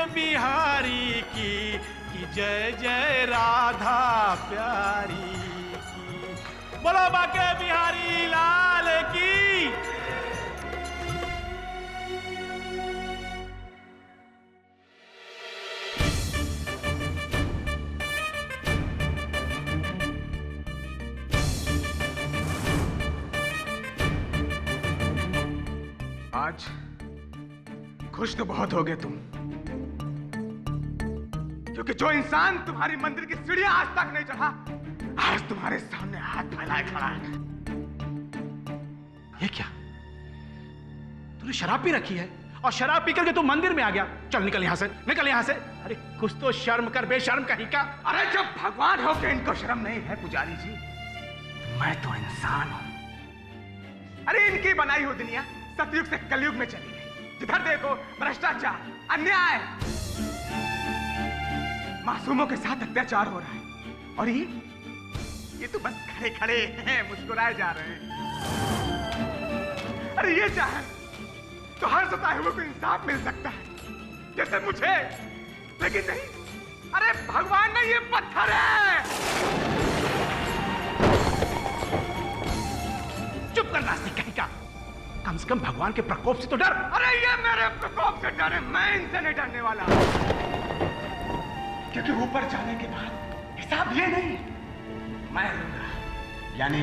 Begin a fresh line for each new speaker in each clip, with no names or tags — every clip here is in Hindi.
बिहारी की जय जय राधा प्यारी की। बोलो बाके बिहारी लाल की।
आज खुश तो बहुत हो गए तुम, क्योंकि जो इंसान तुम्हारी मंदिर की सीढ़ियां आज तक नहीं चढ़ा, आज तुम्हारे सामने हाथ फैलाए खड़ा है।
ये क्या? तूने शराब पी रखी है और शराब पी करके तू मंदिर में आ गया? चल निकल यहां से, निकल यहां से। अरे कुछ तो शर्म कर, बेशर्म कहीं का।
अरे जब भगवान हो के इनको शर्म नहीं है पुजारी जी, मैं तो इंसान हूं। अरे इनकी बनाई हुई दुनिया सतयुग से कलयुग में चली गई। जिधर देखो भ्रष्टाचार, अन्याय, मासूमों के साथ अत्याचार हो रहा है, और ये तो बस खड़े खड़े हैं, मुस्कुराए जा रहे हैं। अरे ये चाहे तो हर सताए हुए को इंसाफ मिल सकता है, जैसे मुझे, लेकिन नहीं। अरे भगवान नहीं, ये पत्थर है।
चुप कर नास्तिक कहीं का। कम से कम भगवान के प्रकोप से तो डर।
अरे ये मेरे प्रकोप से डरे, मैं इनसे नहीं डरने वाला, क्योंकि ऊपर जाने के बाद हिसाब ये नहीं, मैं लूंगा, यानी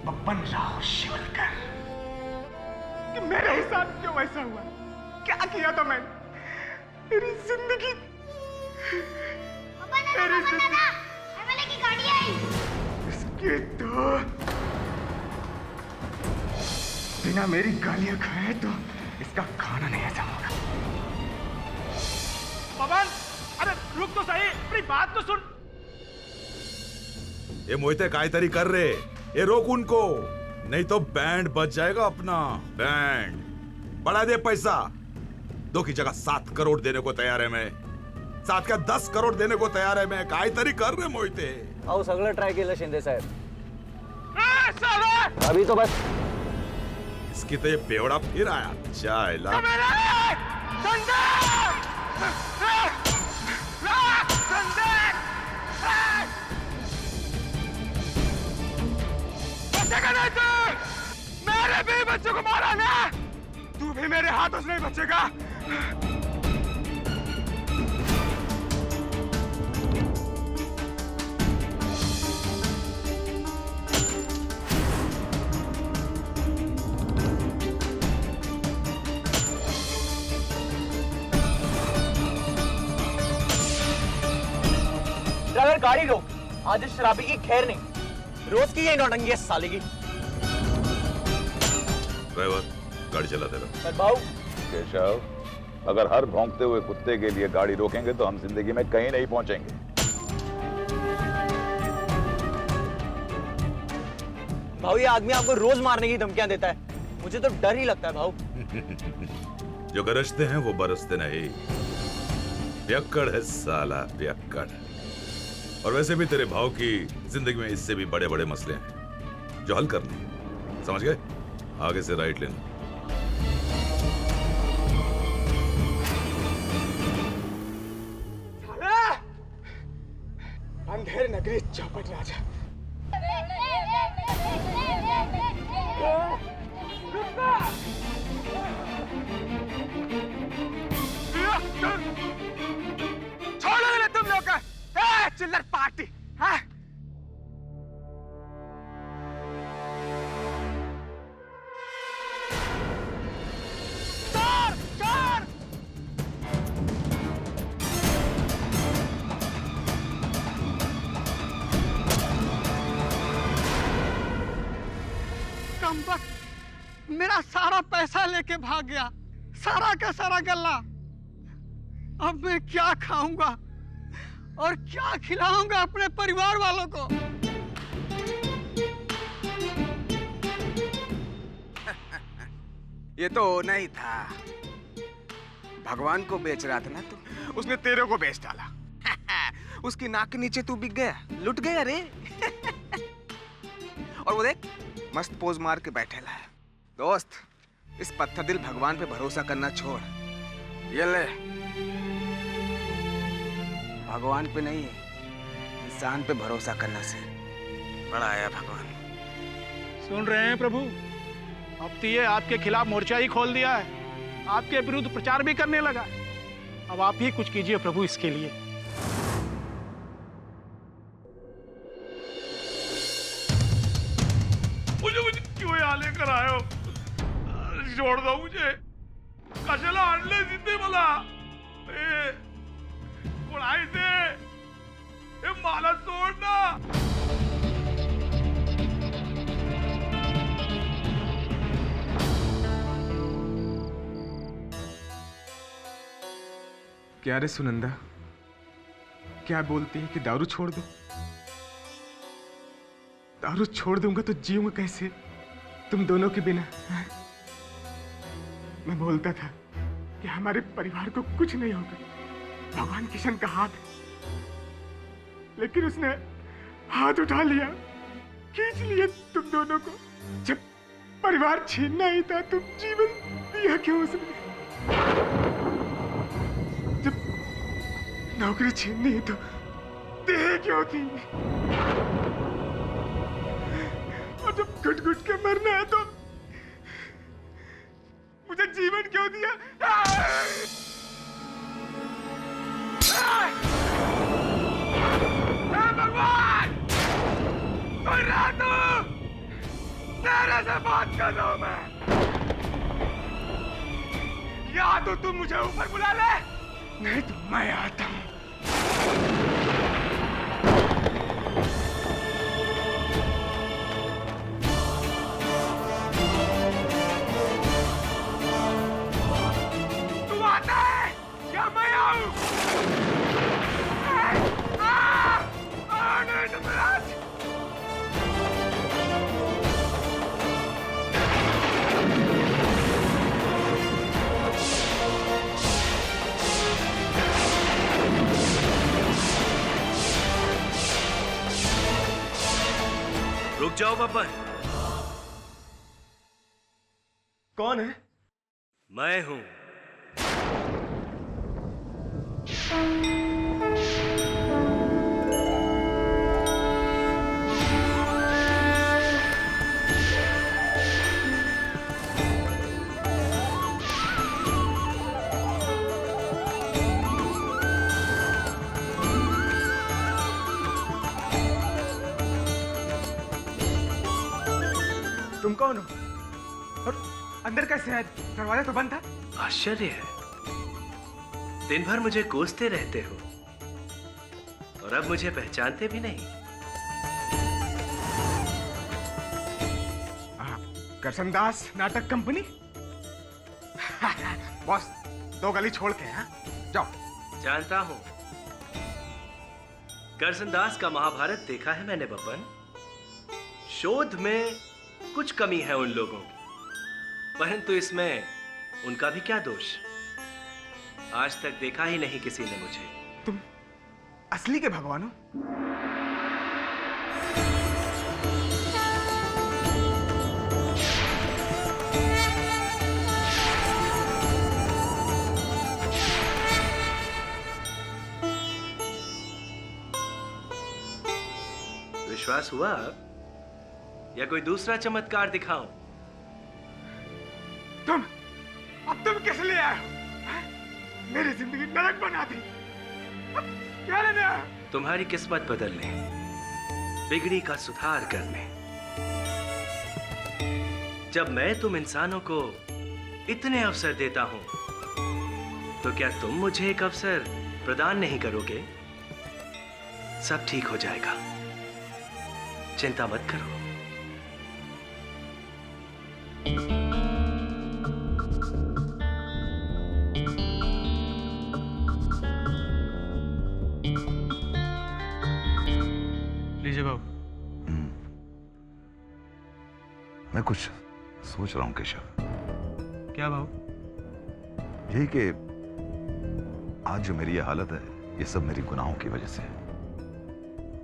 बब्बन राव शिवलकर। कि मेरे हिसाब क्यों ऐसा हुआ? क्या किया था मैं? मेरी जिंदगी, मेरी जिंदगी की गाड़ी आई। इसके तो बिना मेरी गालियां खाए तो इसका खाना नहीं हजम होगा।
पवन, अरे रुक तो सही, अपनी बात तो सुन।
ये मोहिते कायतरी कर रहे, ये रोक उनको, नहीं तो बैंड बच जाएगा अपना बैंड। बढ़ा दे पैसा, 2 की जगह 7 करोड़ देने को तैयार है मैं। 7 का 10 करोड़ देने को तैयार है मैं। कायतरी कर रहे मोहिते।
आओ सगळं ट्राय केलं शिंदे साहेब। अभी तो बस
इसकी तो ये बेवड़ा फिर आया। चाइला
मेरे भी बच्चों को मारा ना, तू भी मेरे हाथों से नहीं बचेगा।
ड्राइवर गाड़ी रोक, आज इस शराबी की खैर नहीं, रोज की यही नौटंकी है साले की।
ड्राइवर गाड़ी चला दे रहा।
पर भाऊ
केशव, अगर हर भौंकते हुए कुत्ते के लिए गाड़ी रोकेंगे तो हम जिंदगी में कहीं नहीं पहुंचेंगे।
भाऊ ये आदमी आपको रोज मारने की धमकियां देता है, मुझे तो डर ही लगता है भाऊ।
जो गरजते हैं वो बरसते नहीं। पियक्कड़ है साला, पियक्कड़। और वैसे भी तेरे भाव की जिंदगी में इससे भी बड़े बड़े मसले हैं जो हल करने हैं, समझ गए? आगे से राइट लेना।
अंधेर नगरी चौपट राजा। छोड़ो ना तुम लोग, चिल्लर पार्टी। हाँ? चोर, चोर!
कमबख्त, मेरा सारा पैसा लेके भाग गया, सारा का सारा गल्ला। अब मैं क्या खाऊंगा और क्या खिलाऊंगा अपने परिवार वालों को?
ये तो होना ही था। भगवान को बेच रहा था ना तू, उसने तेरे को बेच डाला। उसकी नाक के नीचे तू बिक गया, लुट गया रे। और वो देख, मस्त पोज मार के बैठेला है। दोस्त, इस पत्थर दिल भगवान पे भरोसा करना छोड़। ये ले, भगवान पे नहीं, इंसान पे भरोसा करने से बड़ा आया भगवान।
सुन रहे हैं प्रभु, अब तो ये आपके खिलाफ मोर्चा ही खोल दिया है, आपके विरुद्ध प्रचार भी करने लगा। अब आप ही कुछ कीजिए प्रभु इसके लिए।
मुझे क्यों यहाँ लेकर आए हो? छोड़ दो मुझे, कशाला आणले जिथे मला? कोण आहे ते? मला सोड ना.
क्या रे सुनंदा, क्या बोलती है कि दारू छोड़ दो? दारू छोड़ दूंगा तो जीऊंगा कैसे तुम दोनों के बिना? मैं बोलता था कि हमारे परिवार को कुछ नहीं होगा, भगवान किशन का हाथ है, लेकिन उसने हाथ उठा लिया, खींच लिया तुम दोनों को। जब परिवार छीनना ही था, तुम जीवन दिया क्यों उसने? जब नौकरी छीननी है तो देह क्यों थी? और जब घुट घुट के मरना है तो मुझे जीवन क्यों दिया?
भगवान, कोई रहा तो तेरे से बात कर रहा हूं मैं। या तो तुम मुझे ऊपर बुला ले,
नहीं तो मैं आता हूं।
तू आता है या मैं आऊं? नहीं तो महाराज,
रुक जाओ बब्बर।
कौन है?
मैं हूं।
तुम कौन हो? और अंदर कैसे है? दरवाजा तो बंद था।
आश्चर्य है, दिन भर मुझे कोसते रहते हो और अब मुझे पहचानते भी नहीं।
करसनदास नाटक कंपनी। बॉस, 2 गली छोड़ के, हाँ? जाओ।
जानता हूं, करसनदास का महाभारत देखा है मैंने बब्बन। शोध में कुछ कमी है उन लोगों की, परंतु इसमें उनका भी क्या दोष? आज तक देखा ही नहीं किसी ने मुझे।
तुम असली के भगवान हो?
विश्वास हुआ या कोई दूसरा चमत्कार दिखाऊं?
अब तुम किस लिए आए हो? मेरी जिंदगी नरक बना दी। अब क्या लेने आए?
तुम्हारी किस्मत बदलने, बिगड़ी का सुधार करने। जब मैं तुम इंसानों को इतने अवसर देता हूं, तो क्या तुम मुझे एक अवसर प्रदान नहीं करोगे? सब ठीक हो जाएगा, चिंता मत करो।
लीजिए बाबू।
मैं कुछ सोच रहा हूं केशव।
क्या बाबू?
यही कि आज जो मेरी ये हालत है, ये सब मेरी गुनाहों की वजह से है।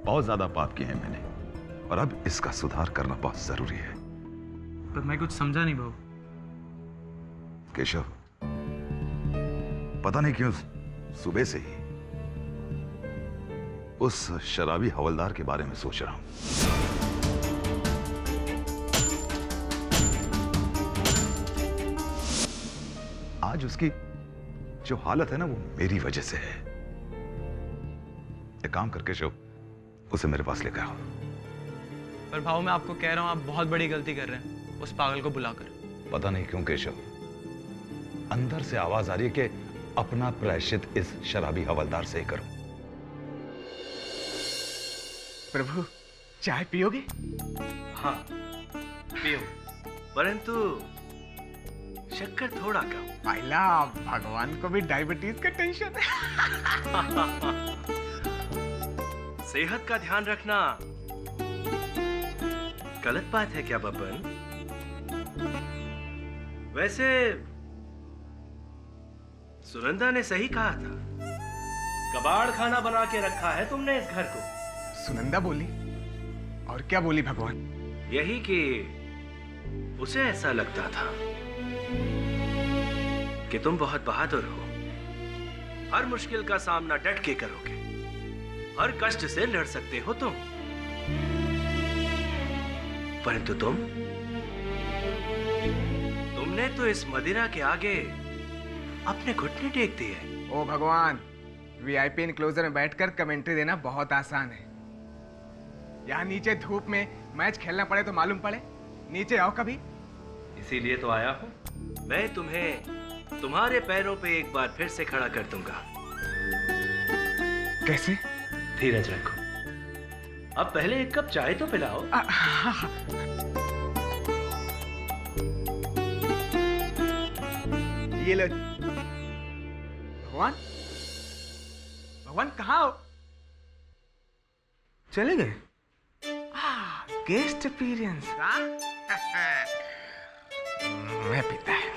बहुत ज्यादा पाप किए हैं मैंने, और अब इसका सुधार करना बहुत जरूरी है।
पर मैं कुछ समझा नहीं बाबू।
केशव, पता नहीं क्यों सुबह से ही उस शराबी हवलदार के बारे में सोच रहा हूं। आज उसकी जो हालत है ना, वो मेरी वजह से है। एक काम करके शिव, उसे मेरे पास लेकर आओ।
पर भाऊ मैं आपको कह रहा हूँ, आप बहुत बड़ी गलती कर रहे हैं उस पागल को बुलाकर।
पता नहीं क्यों केशव, अंदर से आवाज आ रही है कि अपना प्रायश्चित इस शराबी हवलदार से ही करूं।
प्रभु, चाय पियोगे?
हाँ, पियो, परंतु शक्कर थोड़ा कम।
पाइला, भगवान को भी डायबिटीज का टेंशन है।
सेहत का ध्यान रखना गलत बात है क्या बब्बन? वैसे सुनंदा ने सही कहा था, कबाड़ खाना बना के रखा है तुमने इस घर को।
सुनंदा बोली? और क्या बोली भगवान?
यही कि उसे ऐसा लगता था कि तुम बहुत बहादुर हो, हर मुश्किल का सामना डट के करोगे, हर कष्ट से लड़ सकते हो तुम। परंतु तुमने तो इस मदिरा के आगे अपने घुटने टेक दिए।
ओ भगवान, वीआईपी इनक्लोजर में बैठकर कमेंट्री देना बहुत आसान है। यहाँ नीचे धूप में मैच खेलना पड़े तो मालूम पड़े। नीचे आओ कभी।
इसीलिए तो आया हूं। मैं तुम्हें तुम्हारे पैरों पे एक बार फिर से खड़ा कर दूंगा।
कैसे?
धीरज रखो, अब पहले एक कप चाय तो पिलाओ।
ये लो। भगवान, भगवान कहाँ हो? चले गए? Guest appearance. मैं पीता है।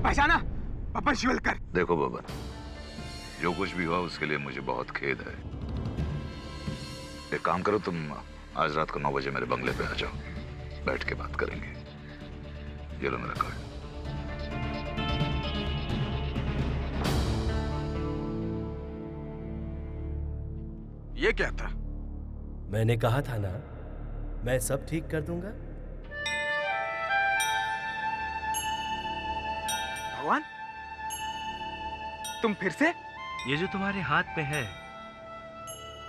पहचाना? बब्बन शिवलकर।
देखो बब्बन, जो कुछ भी हुआ उसके लिए मुझे बहुत खेद है। एक काम करो, तुम आज रात को 9 बजे मेरे बंगले पे आ जाओ, बैठ के बात करेंगे। ये लो मेरा कार्ड।
ये क्या था?
मैंने कहा था ना, मैं सब ठीक कर दूंगा।
भगवान, तुम फिर से?
ये जो तुम्हारे हाथ में है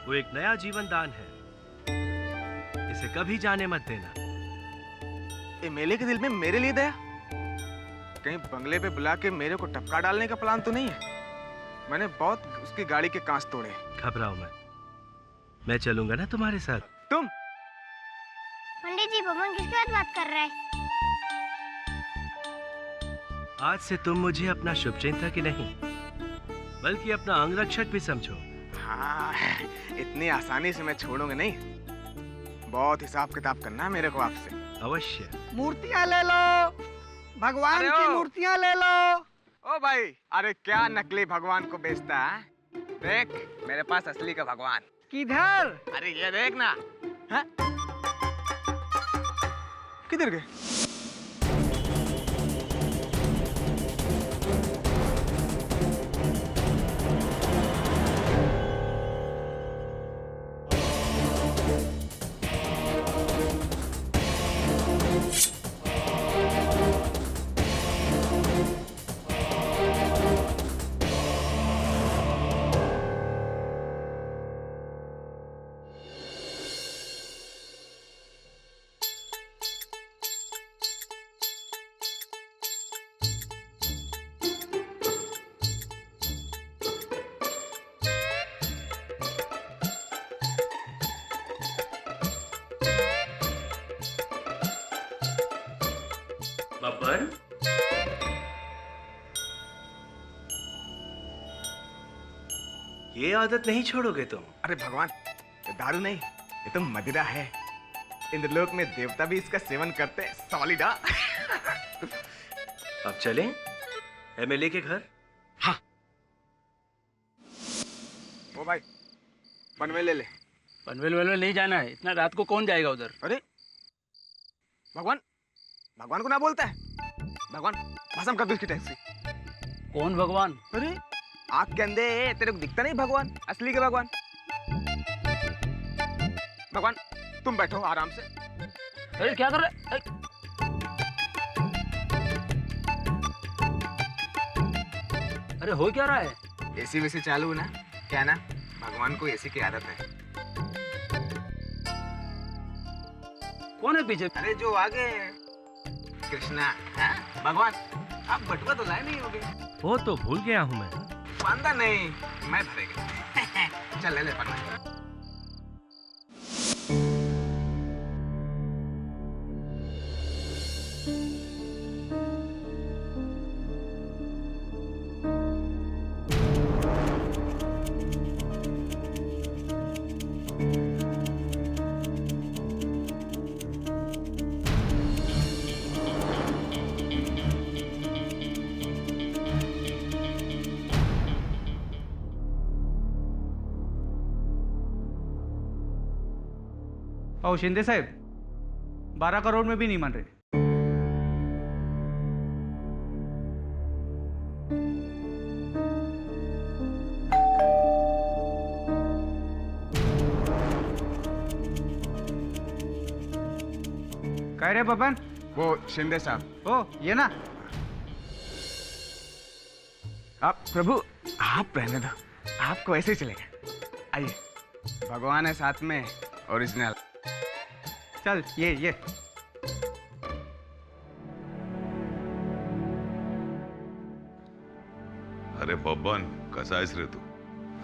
वो एक नया जीवन दान है, इसे कभी जाने मत देना।
एमएलए के दिल में मेरे लिए दया? कहीं बंगले पे बुला के मेरे को टपका डालने का प्लान तो नहीं है? मैंने बहुत उसकी गाड़ी के कांच तोड़े।
घबराओ मत, मैं चलूंगा ना तुम्हारे साथ।
तुम?
पंडित जी, बब्बन किसके साथ बात कर रहा है?
आज से तुम मुझे अपना शुभचिंतक ही नहीं बल्कि अपना अंगरक्षक भी समझो।
हाँ, इतनी आसानी से मैं छोड़ूंगा नहीं। बहुत हिसाब किताब करना है मेरे को आपसे।
अवश्य।
मूर्तियां ले लो, भगवान
अरे
की
ओ।
मूर्तियां ले लो।
ओ भाई, अरे क्या नकली भगवान को बेचता है? देख, मेरे पास असली का भगवान।
किधर?
अरे ये देख ना। हाँ? किधर गए?
बब्बर, ये आदत नहीं छोड़ोगे तुम?
अरे भगवान, ये दारू नहीं, ये तो मदिरा है। इंद्रलोक में देवता भी इसका सेवन करते हैं। सॉलिडा।
अब चलें एमएलए के घर?
हाँ। ओ भाई, पनवेल ले ले।
पनवेल वनवेल नहीं जाना है, इतना रात को कौन जाएगा उधर?
अरे भगवान, भगवान को ना बोलता है। भगवान, भस्म कर दो इसकी टैक्सी।
कौन भगवान?
अरे आँख के अंधे, तेरे को दिखता नहीं भगवान? असली के भगवान। भगवान, तुम बैठो आराम से।
अरे क्या कर रहे? अरे हो क्या रहा है?
एसी वैसी चालू ना, क्या ना, भगवान को एसी की आदत है।
कौन है पीछे?
अरे जो आगे कृष्णा। हाँ? भगवान, आप बटुआ तो लाए नहीं होगे?
वो तो भूल गया हूँ मैं।
बांधा नहीं, मैं भरेगा। चल ले ले पन्ना।
और शिंदे साहब 12 करोड़ में भी नहीं मान रहे। कह रहे बबन?
वो शिंदे साहब।
ओ ये ना,
आप प्रभु, आप रहने दो, आपको ऐसे ही चलेगा। आइए, भगवान है साथ में, ओरिजिनल।
चल ये
अरे बब्बन, कसा आहेस रे तू?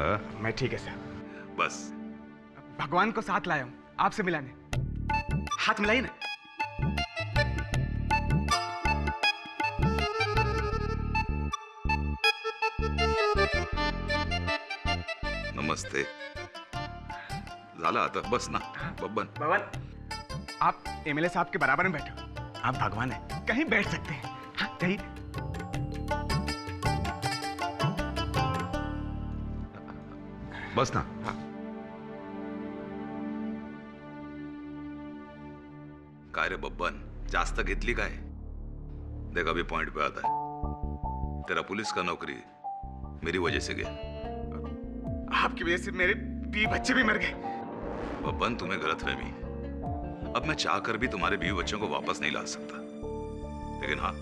हाँ?
मैं ठीक है साहब।
बस
भगवान को साथ लाया हूँ आपसे मिलाने। हाथ मिलाइए ना।
नमस्ते। झाला आता, बस ना बब्बन।
भगवान, आप एमएलए साहब के बराबर में बैठो। आप भगवान हैं, कहीं बैठ सकते हैं। हाँ, कहीं।
बस ना।
हाँ।
काय रे बब्बन, जास्त घेतली काय? देख अभी पॉइंट पे आता है। तेरा पुलिस का नौकरी मेरी वजह से गया।
आपकी वजह से मेरे 20 बच्चे भी मर गए।
बब्बन, तुम्हें गलतफहमी। अब मैं चाहकर भी तुम्हारे 20 बच्चों को वापस नहीं ला सकता, लेकिन हाँ,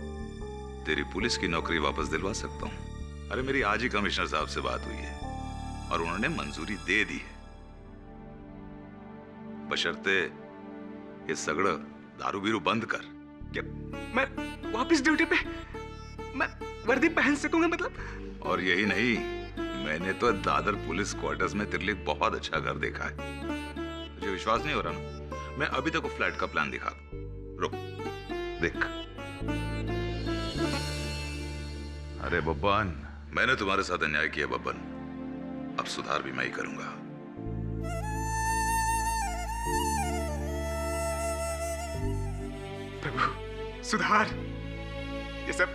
तेरी पुलिस की नौकरी वापस दिलवा सकता हूँ। अरे मेरी आज ही कमिश्नर साहब से बात हुई है और उन्होंने मंजूरी दे दी है, बशर्ते ये सगड़ दारू बीरू बंद कर।
क्या मैं वापस ड्यूटी पे, मैं वर्दी पहन सकूंगा मतलब?
और यही नहीं, मैंने तो दादर पुलिस क्वार्टर्स में तेरे लिए बहुत अच्छा घर देखा है। तुझे विश्वास नहीं हो रहा ना? मैं अभी तक फ्लैट का प्लान दिखा दूं। रुक, देख।
अरे बब्बन,
मैंने तुम्हारे साथ अन्याय किया बब्बन, अब सुधार भी मैं ही करूंगा।
प्रभु, सुधार, ये सब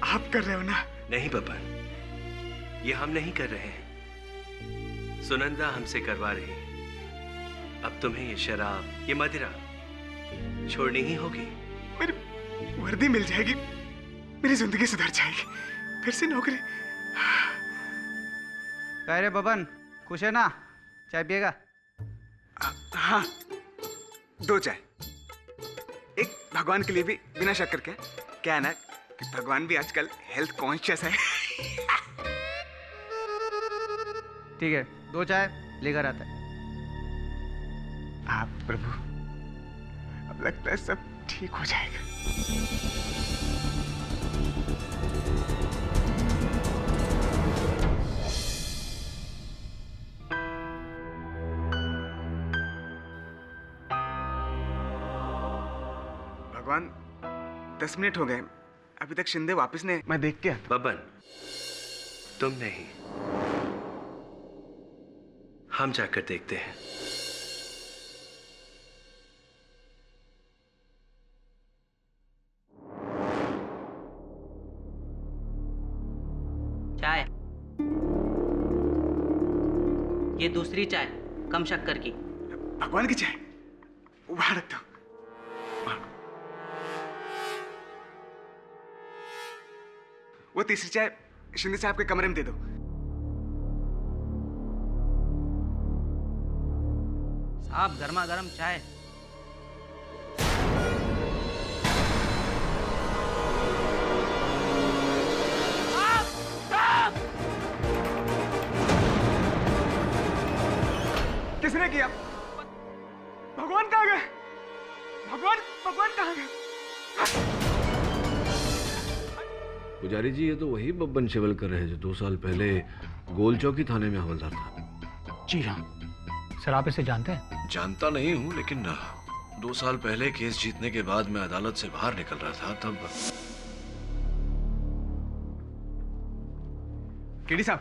आप कर रहे हो ना?
नहीं बब्बर, ये हम नहीं कर रहे हैं, सुनंदा हमसे करवा रही है। अब तुम्हें ये शराब, ये मदिरा छोड़नी ही होगी।
मेरी वर्दी मिल जाएगी, मेरी जिंदगी सुधर जाएगी, फिर से नौकरी।
कह रहे बबन, खुश है ना? चाय पिएगा?
हाँ, 2 चाय। एक भगवान के लिए भी, बिना शक्कर के। क्या है ना कि भगवान भी आजकल हेल्थ कॉन्शियस है।
ठीक है, 2 चाय लेकर आता है।
आप प्रभु, अब लगता है सब ठीक हो जाएगा। भगवान, 10 मिनट हो गए, अभी तक शिंदे वापस नहीं। मैं देख के
बब्बन, तुम नहीं, हम जाकर देखते हैं।
चाय, ये दूसरी चाय, कम शक्कर की।
भगवान की चाय वहां रख दो। वो तीसरी चाय शिंदे साहब के कमरे में दे दो।
साहब, गर्मा गर्म चाय।
किसने किया? भगवान कहाँ गए? भगवान कहाँ गए?
पुजारी जी, ये तो वही बब्बन शिवलकर है जो 2 साल पहले गोल चौकी थाने में हवलदार था।
जी हाँ सर, आप इसे जानते हैं?
जानता नहीं हूँ, लेकिन 2 साल पहले केस जीतने के बाद मैं अदालत से बाहर निकल रहा था, तब।
केडी साहब,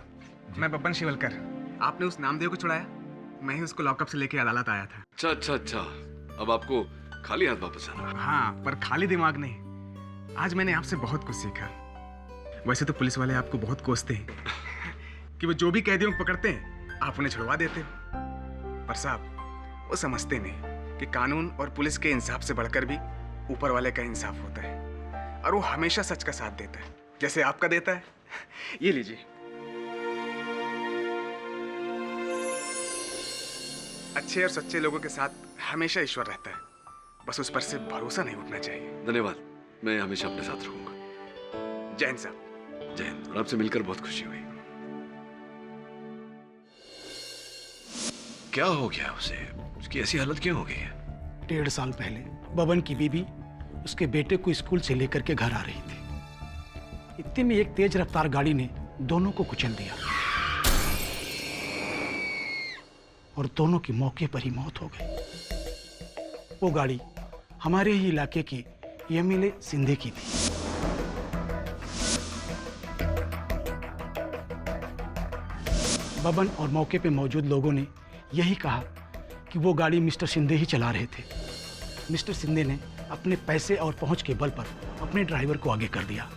मैं बब्बन शिवलकर। आपने उस नामदेव को छुड़ाया, मैं ही उसको लॉकअप से लेके अदालत आया था।
अच्छा, अब आपको खाली हाथ वापस आना।
हाँ, पर खाली दिमाग नहीं। आज मैंने आपसे बहुत कुछ सीखा। वैसे तो पुलिस वाले आपको बहुत कोसते हैं कि वो जो भी कैदियों को पकड़ते हैं आप उन्हें छुड़वा देते हो, पर साहब वो समझते नहीं कि कानून और पुलिस के इंसाफ से बढ़कर भी ऊपर वाले का इंसाफ होता है, और वो हमेशा सच का साथ देता है, जैसे आपका देता है। ये लीजिए। अच्छे और सच्चे लोगों के साथ हमेशा ईश्वर रहता है, बस उस पर से भरोसा नहीं उठना चाहिए।
धन्यवाद, मैं हमेशा अपने साथ रहूंगा।
जय हिंद साहब।
जय हिंद। और आपसे मिलकर बहुत खुशी हुई। क्या हो गया उसे? उसकी ऐसी हालत क्यों हो गई है?
1.5 साल पहले बबन की बीबी उसके बेटे को स्कूल से लेकर के घर आ रही थी। इतने में एक तेज रफ्तार गाड़ी ने दोनों को कुचल दिया और दोनों की मौके पर ही मौत हो गई। वो गाड़ी हमारे ही इलाके की एमएलए सिंधे की थी। बबन और मौके पे मौजूद लोगों ने यही कहा कि वो गाड़ी मिस्टर सिंधे ही चला रहे थे। मिस्टर सिंधे ने अपने पैसे और पहुंच के बल पर अपने ड्राइवर को आगे कर दिया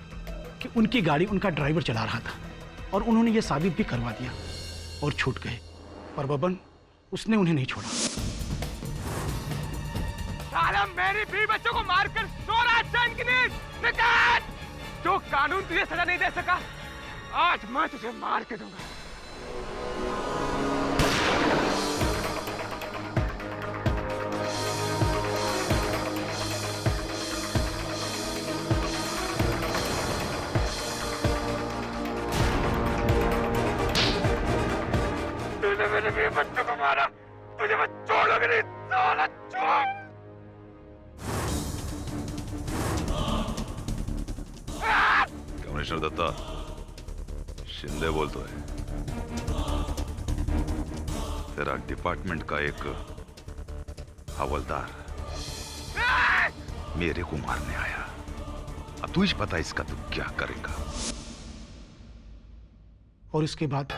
कि उनकी गाड़ी उनका ड्राइवर चला रहा था, और उन्होंने ये साबित भी करवा दिया और छूट गए। पर बबन, उसने उन्हें नहीं छोड़ा।
साला मेरी बीवी बच्चों को मारकर सो रहा चैन की नींद। निकाल! जो कानून तुझे सजा नहीं दे सका, आज मैं तुझे मार के दूंगा। तूने मेरे बीवी बच्चों को मारा, तुझे मैं छोड़ूंगा नहीं, साला चोर!
कमिश्नर दत्ता, शिंदे बोल तो है। तेरा डिपार्टमेंट का एक हवलदार मेरे को मारने आया। अब तुझे पता इसका तू क्या करेगा?
और इसके बाद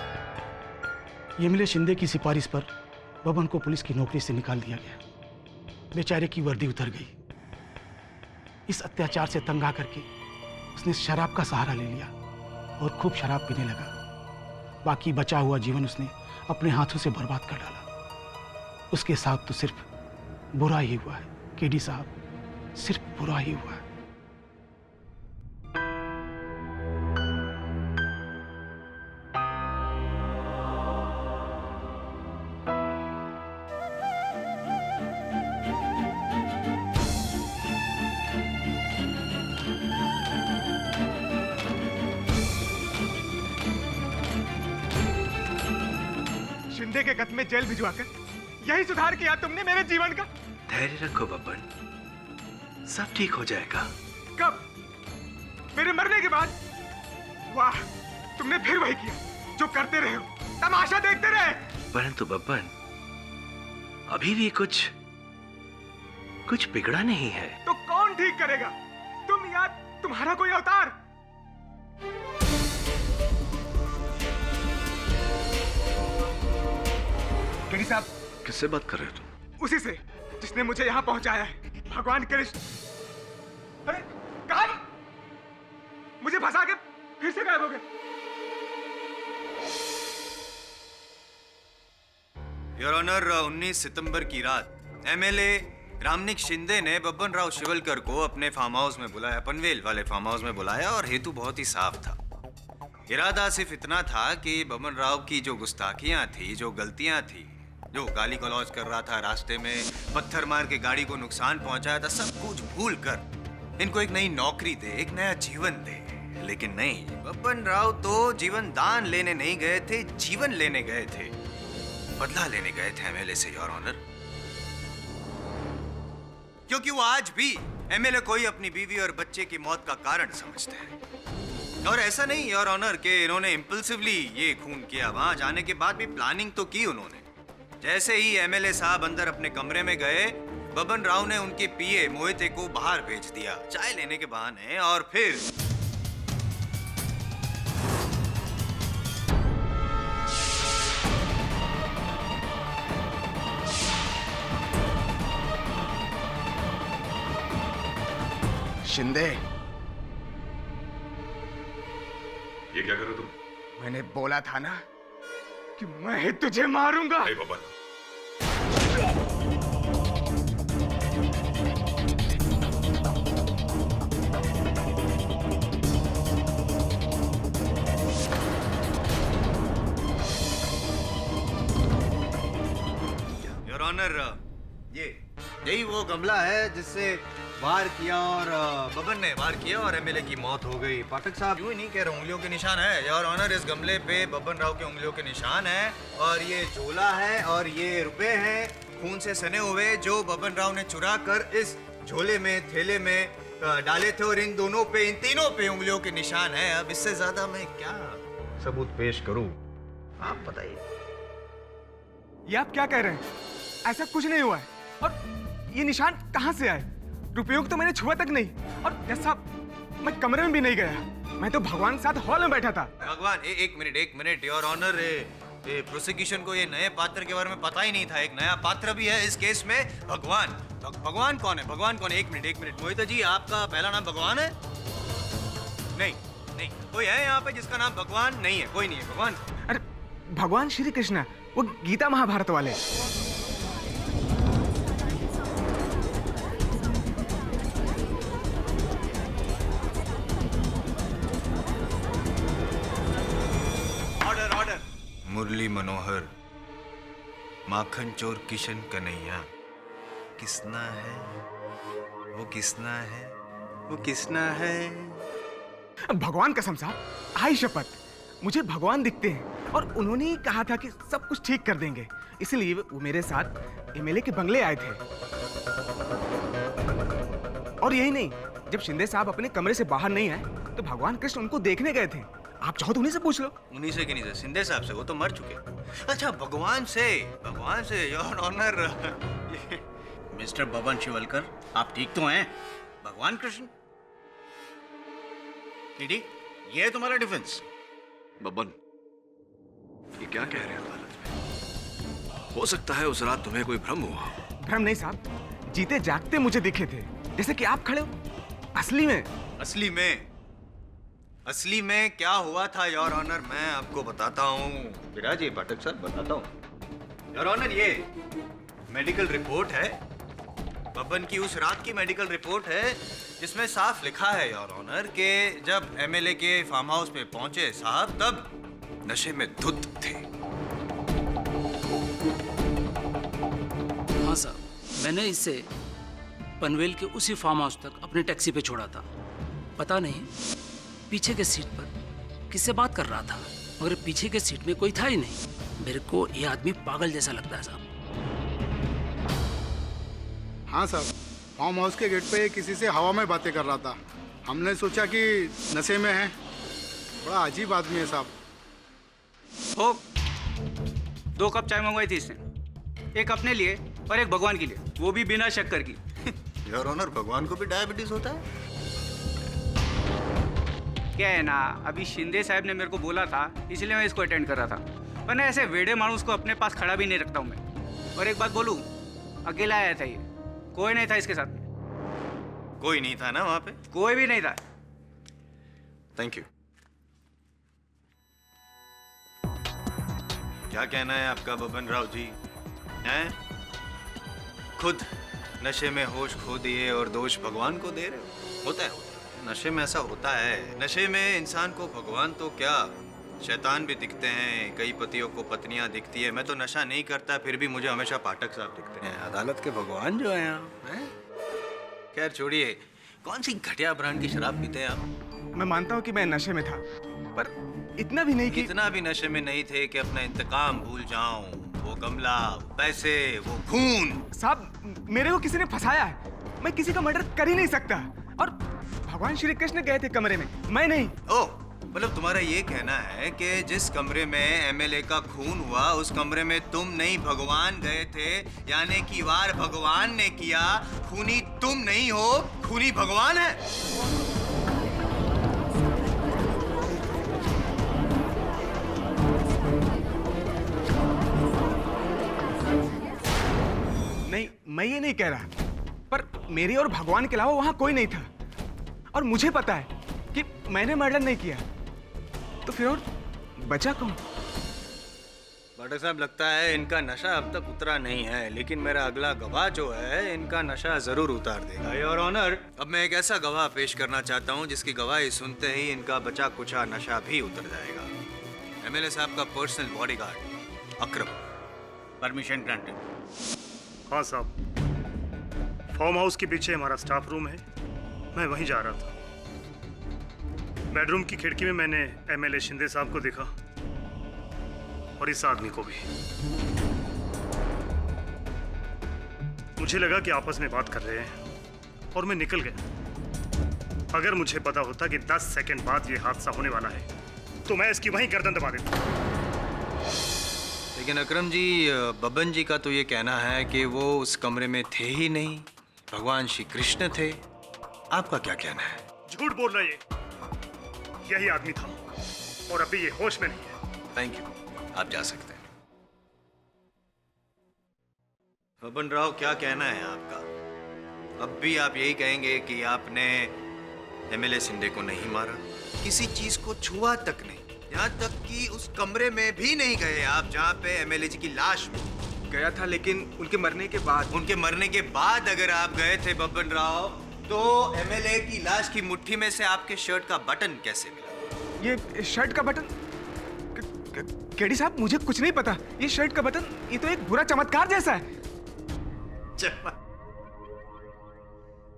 एमएलए शिंदे की सिफारिश पर बबन को पुलिस की नौकरी से निकाल दिया गया। बेचारे की वर्दी उतर गई। इस अत्याचार से तंग आकर के उसने शराब का सहारा ले लिया और खूब शराब पीने लगा। बाकी बचा हुआ जीवन उसने अपने हाथों से बर्बाद कर डाला। उसके साथ तो सिर्फ बुरा ही हुआ है केडी साहब, सिर्फ बुरा ही हुआ है।
शिंदे के गत में जेल भिजवाकर यही सुधार किया तुमने मेरे जीवन का।
धैर्य रखो बब्बन, सब ठीक हो जाएगा।
कब? मेरे मरने के बाद? वाह, तुमने फिर वही किया जो करते रहे हो, तमाशा देखते रहे।
परंतु बब्बन, अभी भी कुछ बिगड़ा नहीं है।
तो कौन ठीक करेगा? तुम या तुम्हारा कोई अवतार। केडी साहब,
किससे बात कर रहे हो तुम?
उसी से जिसने मुझे यहाँ पहुंचाया है, भगवान कृष्ण। अरे कहाँ? मुझे फंसा के फिर से गायब हो गए।
योर ऑनर, 19 सितंबर की रात एमएलए रामनिक शिंदे ने बब्बन राव शिवलकर को अपने फार्म हाउस में बुलाया, पनवेल वाले फार्म हाउस में बुलाया, और हेतु बहुत ही साफ था। इरादा सिर्फ इतना था कि बब्बन राव की जो गुस्ताखियां थी, जो गलतियां थी, जो गाली गलौज कर रहा था, रास्ते में पत्थर मार के गाड़ी को नुकसान पहुंचाया था, सब कुछ भूल कर इनको एक नई नौकरी दे, एक नया जीवन दे। लेकिन नहीं, बब्बन राव तो जीवन दान लेने नहीं गए थे, जीवन लेने गए थे, बदला लेने गए थे एमएलए से, योर ऑनर। क्योंकि वो आज भी एमएलए को ही अपनी बीवी और बच्चे की मौत का कारण समझते हैं। और ऐसा नहीं योर ऑनर कि इन्होंने इंपल्सिवली ये खून किया, वहां जाने के बाद भी प्लानिंग तो की उन्होंने। जैसे ही एमएलए साहब अंदर अपने कमरे में गए, बब्बन राव ने उनके पीए मोहिते को बाहर भेज दिया चाय लेने के बहाने, और फिर
शिंदे,
ये क्या करो तुम?
मैंने बोला था ना कि मैं ही तुझे मारूंगा।
नहीं बब्बन,
योर ऑनर, यही वो गमला है जिससे वार किया और बब्बन ने वार किया और एमएलए की मौत हो गई। पाठक साहब, यूं ही नहीं कह रहे, उंगलियों के निशान है योर ऑनर। इस गमले पे बब्बन राव के उंगलियों के निशान है, और ये झोला है और ये रुपए हैं खून से सने हुए, जो बब्बन राव ने चुरा कर इस झोले में, थैले में डाले थे, और इन दोनों पे, इन तीनों पे उंगलियों के निशान है। अब इससे ज्यादा मैं क्या सबूत पेश करूं, आप बताइए।
ये आप क्या कह रहे हैं? ऐसा कुछ नहीं हुआ है। और ये निशान कहां से आए? रुपयों को तो मैंने छुआ तक नहीं, और जज साहब, मैं कमरे में भी नहीं गया, मैं तो भगवान के साथ हॉल में बैठा था।
भगवान, एक मिनट योर ऑनर, प्रोसिक्यूशन को ये नए पात्र के बारे में पता ही नहीं था। एक नया पात्र भी है इस केस में, भगवान। भगवान कौन है? भगवान कौन है? एक मिनट मोहिता जी, आपका पहला नाम भगवान है? नहीं, कोई है यहाँ पे जिसका नाम भगवान? नहीं है, कोई नहीं है। भगवान?
अरे भगवान श्री कृष्ण, वो गीता महाभारत वाले।
मुरली मनोहर, माखन चोर किशन कन्हैया, किसना है वो, किसना है वो, किसना है?
भगवान कसम साहब, आई शपथ, मुझे भगवान दिखते हैं, और उन्होंने ही कहा था कि सब कुछ ठीक कर देंगे, इसलिए वो मेरे साथ एमएलए के बंगले आए थे। और यही नहीं, जब शिंदे साहब अपने कमरे से बाहर नहीं आए तो भगवान कृष्ण उनको देखने गए थे। आप चाहो तो उन्हीं से पूछ लो।
उन्हीं से कि नहीं से? शिंदे साहब से? वो तो मर चुके। अच्छा, भगवान से your honour.
Mister Babban Shivalkar, आप ठीक तो हैं? भगवान कृष्ण, टीडी, ये है तुम्हारा डिफेंस?
बब्बन, ये क्या कह रहे हो हालत में? हो सकता है उस रात तुम्हें कोई भ्रम हुआ हो।
भ्रम नहीं साहब, जीते जागते मुझे दिखे थे, जैसे कि आप खड़े हो।
असली में क्या हुआ था योर ऑनर, मैं आपको बताता हूँ। विराज, ये पाठक साहब बताता हूँ। योर ऑनर, ये मेडिकल रिपोर्ट है, बब्बन की उस रात की मेडिकल रिपोर्ट है, जिसमें साफ लिखा है योर ऑनर कि जब एमएलए के फार्म हाउस पे पहुंचे साहब, तब नशे में धुत थे।
हाँ साहब, मैंने इसे पनवेल के उसी फार्म हाउस तक अपनी टैक्सी पे छोड़ा था। पता नहीं पीछे के सीट पर किससे बात कर रहा था, मगर पीछे के सीट में कोई था ही नहीं। मेरे को ये आदमी पागल जैसा लगता है साहब।
हाँ साहब, फार्म हाउस के गेट पे किसी से हवा में बातें कर रहा था। हमने सोचा कि नशे में है। बड़ा अजीब आदमी है साहब।
हो, 2 कप चाय मंगवाई थी इसने, एक अपने लिए और एक भगवान के लिए, वो भी बिना शक्कर की।
योर ऑनर, भगवान को भी डायबिटीज होता है?
क्या है ना, अभी शिंदे साहब ने मेरे को बोला था, इसलिए मैं इसको अटेंड कर रहा था। वरना ऐसे वेड़े मानुस को अपने पास खड़ा भी नहीं रखता हूँ मैं। और एक बात बोलूँ, अकेला आया था ये, कोई नहीं था इसके साथ में।
कोई नहीं था ना वहाँ पे?
कोई भी नहीं था।
Thank you. क्या कहना है आपका बबन राव जी? हैं? खुद नशे में होश खो दिए और दोष भगवान को दे रहे हो? होता है नशे में ऐसा होता है। नशे में इंसान को भगवान तो क्या, शैतान भी दिखते हैं, कई पतियों को पत्नियां दिखती है। मैं तो नशा नहीं करता, फिर भी मुझे हमेशा पाठक साहब दिखते हैं, अदालत के भगवान जो हैं आप। खैर छोड़िए, कौन सी घटिया ब्रांड की शराब पीते हैं आप?
मैं मानता हूँ कि मैं नशे में था, पर इतना भी नहीं कि
इतना भी नशे में नहीं थे कि अपना इंतकाम भूल जाऊं। वो गमला, पैसे, वो खून।
साहब मेरे को किसी ने फंसाया है, मैं किसी का मर्डर कर ही नहीं सकता। और भगवान श्री कृष्ण गए थे कमरे में, मैं नहीं।
ओ, मतलब तुम्हारा ये कहना है कि जिस कमरे में एमएलए का खून हुआ उस कमरे में तुम नहीं भगवान गए थे, यानी कि वार भगवान ने किया। खूनी तुम नहीं हो, खूनी भगवान है।
नहीं, मैं ये नहीं कह रहा, पर मेरे और भगवान के अलावा वहां कोई नहीं था। और मुझे पता है कि मैंने मर्डर नहीं किया, तो फिर और बचा कौन?
पाठक साहब, लगता है इनका नशा अब तक उतरा नहीं है, लेकिन मेरा अगला गवाह जो है इनका नशा जरूर उतार देगा। योर ऑनर, अब मैं एक ऐसा गवाह पेश करना चाहता हूँ जिसकी गवाही सुनते ही इनका बचा कुचा नशा भी उतर जाएगा। एमएलए साहब का personal bodyguard Akram. Permission granted.
हाँ साहब, फार्म हाउस के पीछे हमारा स्टाफ रूम है, मैं वहीं जा रहा था। बेडरूम की खिड़की में मैंने एमएलए शिंदे साहब को देखा और इस आदमी को भी। मुझे लगा कि आपस में बात कर रहे हैं और मैं निकल गया। अगर मुझे पता होता कि 10 सेकंड बाद ये हादसा होने वाला है तो मैं इसकी वहीं गर्दन दबा देता।
लेकिन अकरम जी, बबन जी का तो ये कहना है कि वो उस कमरे में थे ही नहीं, भगवान श्री कृष्ण थे। आपका क्या कहना है?
झूठ बोल रहा है, यही आदमी था और अभी ये होश में नहीं है।
थैंक यू, आप जा सकते हैं। बबन राव, क्या कहना है आपका? अब भी आप यही कहेंगे कि आपने एमएलए शिंदे को नहीं मारा, किसी चीज को छुआ तक नहीं, यहाँ तक कि उस कमरे में भी नहीं गए आप जहाँ पे एमएलए जी की लाश
गया था, लेकिन उनके मरने के बाद।
उनके मरने के बाद अगर आप गए थे बबन राव, तो एमएलए की लाश की मुट्ठी में से आपके शर्ट का बटन कैसे मिला?
ये शर्ट का बटन? केडी साहब, मुझे कुछ नहीं पता। ये शर्ट का बटन, ये तो एक बुरा चमत्कार जैसा है।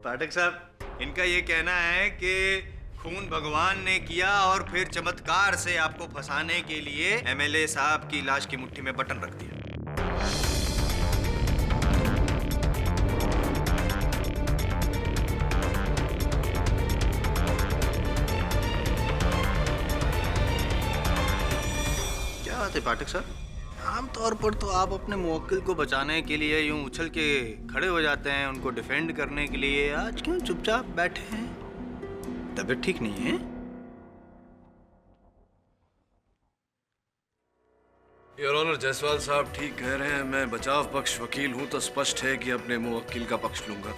पाठक साहब, इनका ये कहना है कि खून भगवान ने किया और फिर चमत्कार से आपको फंसाने के लिए एमएलए साहब की लाश की मुट्ठी में बटन रख दिया। क्या बात है पाठक साहब? आमतौर पर तो आप अपने मुवक्किल को बचाने के लिए यूं उछल के खड़े हो जाते हैं, उनको डिफेंड करने के लिए। आज क्यों चुपचाप बैठे हैं? तबीयत ठीक नहीं है?
योर ऑनर, जायसवाल साहब ठीक कह रहे हैं। मैं बचाव पक्ष वकील हूं तो स्पष्ट है कि अपने मुवक्किल का पक्ष लूंगा,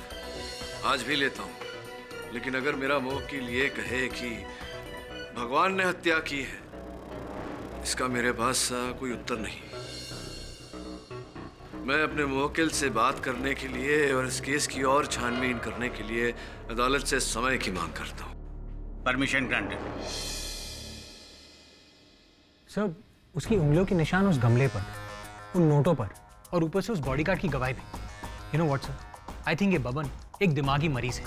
आज भी लेता हूं। लेकिन अगर मेरा मुवक्किल ये कहे कि भगवान ने हत्या की है, इसका मेरे पास कोई उत्तर नहीं। मैं अपने मुवक्किल से बात करने के लिए और इस केस की और छानबीन करने के लिए अदालत से समय की मांग करता हूं।
Permission granted.
सर, उसकी उंगलियों के निशान उस गमले पर, उन नोटों पर, और ऊपर से उस बॉडीगार्ड की गवाही भी। You know what sir, I think ये बबन एक दिमागी मरीज है।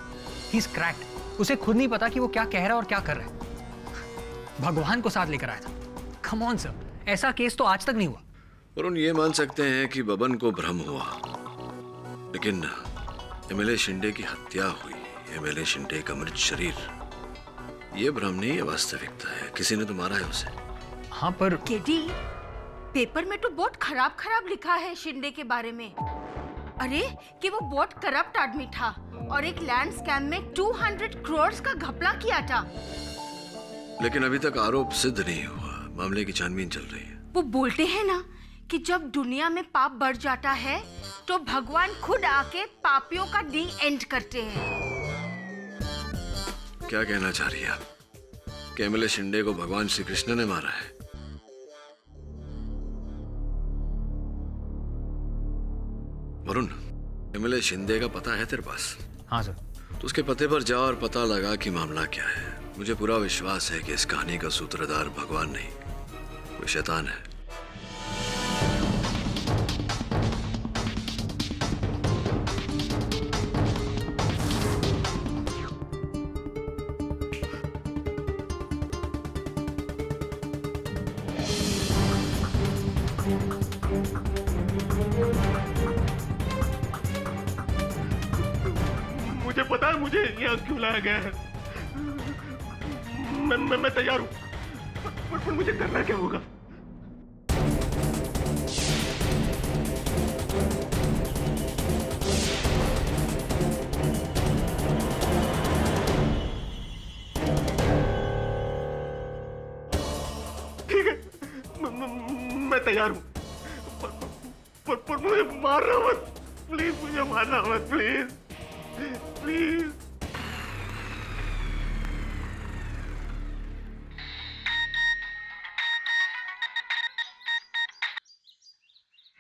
He is cracked. उसे खुद नहीं पता कि वो क्या कह रहा है और क्या कर रहा है। भगवान को साथ लेकर आया था। कम ऑन सर, ऐसा केस तो आज तक नहीं हुआ।
वरुण, ये मान सकते हैं कि बबन को भ्रम हुआ, लेकिन एमएलए शिंदे की हत्या हुई, एमएलए शिंदे का मृत शरीर, ये भ्रम नहीं है, वास्तविकता है। किसी ने तो मारा है उसे।
हाँ, पर
केडी, पेपर में तो बहुत खराब लिखा है शिंदे के बारे में। अरे कि वो बहुत करप्ट आदमी था और एक लैंड स्कैम में 200 करोड़ का घपला किया था।
लेकिन अभी तक आरोप सिद्ध नहीं हुआ, मामले की छानबीन चल रही है।
वो बोलते हैं ना कि जब दुनिया में पाप बढ़ जाता है तो भगवान खुद आके पापियों का डी एंड करते हैं।
क्या कहना चाह रही है आप कि एमएलए शिंदे को भगवान श्री कृष्ण ने मारा है? वरुण, एमएलए शिंदे का पता है तेरे पास?
हाँ सर।
तो उसके पते पर जा और पता लगा कि मामला क्या है। मुझे पूरा विश्वास है कि इस कहानी का सूत्रधार भगवान नहीं, कोई शैतान है।
मुझे पता है मुझे यहाँ क्यों लाया गया है। मैं तैयार हूँ, पर मुझे करना क्या होगा? ठीक है, मैं तैयार हूँ, पर मुझे मारना मत प्लीज, मुझे मारना मत please please.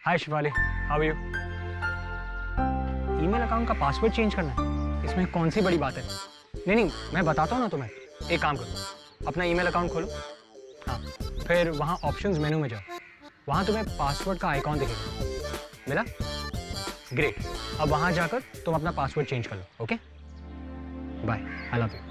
Hi Shivali, how are you? Email account का पासवर्ड चेंज करना है, इसमें कौन सी बड़ी बात है? नहीं, मैं बताता हूँ ना तुम्हें। एक काम करो, अपना ईमेल अकाउंट खोलो, हाँ, फिर वहाँ ऑप्शंस मेनू में जाओ, वहाँ तुम्हें पासवर्ड का आइकॉन दिखेगा। मिला? ग्रेट। अब वहाँ जाकर तुम अपना पासवर्ड चेंज कर लो। Okay, bye, I love you.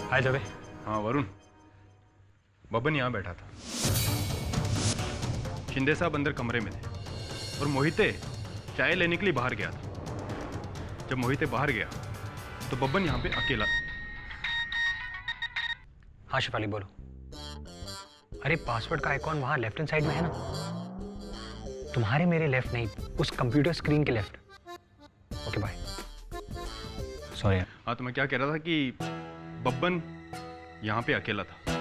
Hi Dave.
हाँ वरुण, बबन यहाँ बैठा था, शिंदे साहब अंदर कमरे में थे और मोहिते चाय लेने के लिए बाहर गया था। जब मोहिते बाहर गया तो बबन यहाँ पे अकेला।
हाँ शिफाली बोलो। अरे पासवर्ड का आइकॉन वहाँ लेफ्ट हैंड साइड में है ना, तुम्हारे मेरे लेफ्ट नहीं, उस कंप्यूटर स्क्रीन के लेफ्ट। Okay bye. सॉरी।
हाँ तो मैं क्या कह रहा था कि बब्बन यहाँ पे अकेला था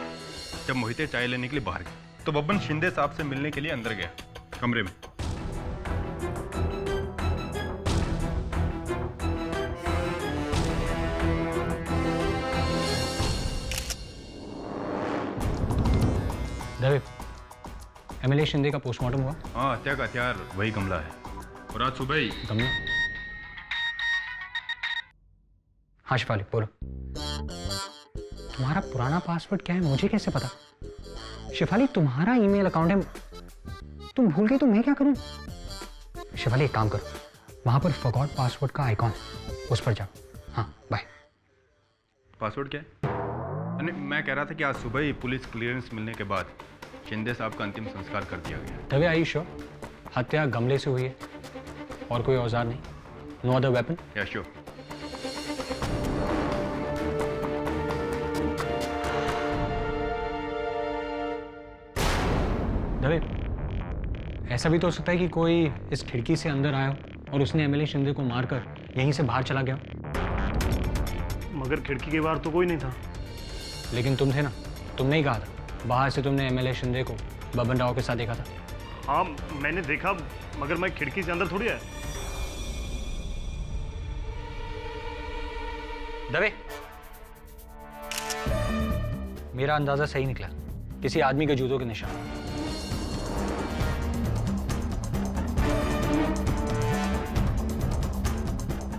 जब मोहिते चाय लेने के लिए बाहर गया, तो बब्बन शिंदे साहब से मिलने के लिए अंदर गया कमरे में।
दवे, एमएलए शिंदे का पोस्टमार्टम हुआ?
हाँ, हत्या का हथियार वही गमला है और आज सुबह ही।
गमला? हाँ शिफाली बोलो। तुम्हारा पुराना पासवर्ड क्या है मुझे कैसे पता? शिफाली तुम्हारा ईमेल अकाउंट है, तुम भूल गए तो मैं क्या करूं? शिफाली एक काम करो, वहां पर फॉरगॉट पासवर्ड का आइकॉन है, उस पर जाओ। हाँ बाय।
पासवर्ड क्या है? मैं कह रहा था कि आज सुबह ही पुलिस क्लियरेंस मिलने के बाद शिंदे साहब का अंतिम संस्कार कर दिया गया।
Dave I sure? हत्या गमले से हुई है और कोई औजार नहीं? No other weapon?
Yeah sure.
Dave, ऐसा भी तो हो सकता है कि कोई इस खिड़की से अंदर आया हो और उसने एमएलए शिंदे को मारकर यहीं से बाहर चला गया।
मगर खिड़की के बाहर तो कोई नहीं था।
लेकिन तुम थे ना, तुमने ही कहा था बाहर से तुमने एमएलए शिंदे को बबन राव के साथ देखा था।
हाँ मैंने देखा, मगर मैं खिड़की से अंदर थोड़ी आया।
दवे, मेरा अंदाजा सही निकला, किसी आदमी के जूतों के निशान।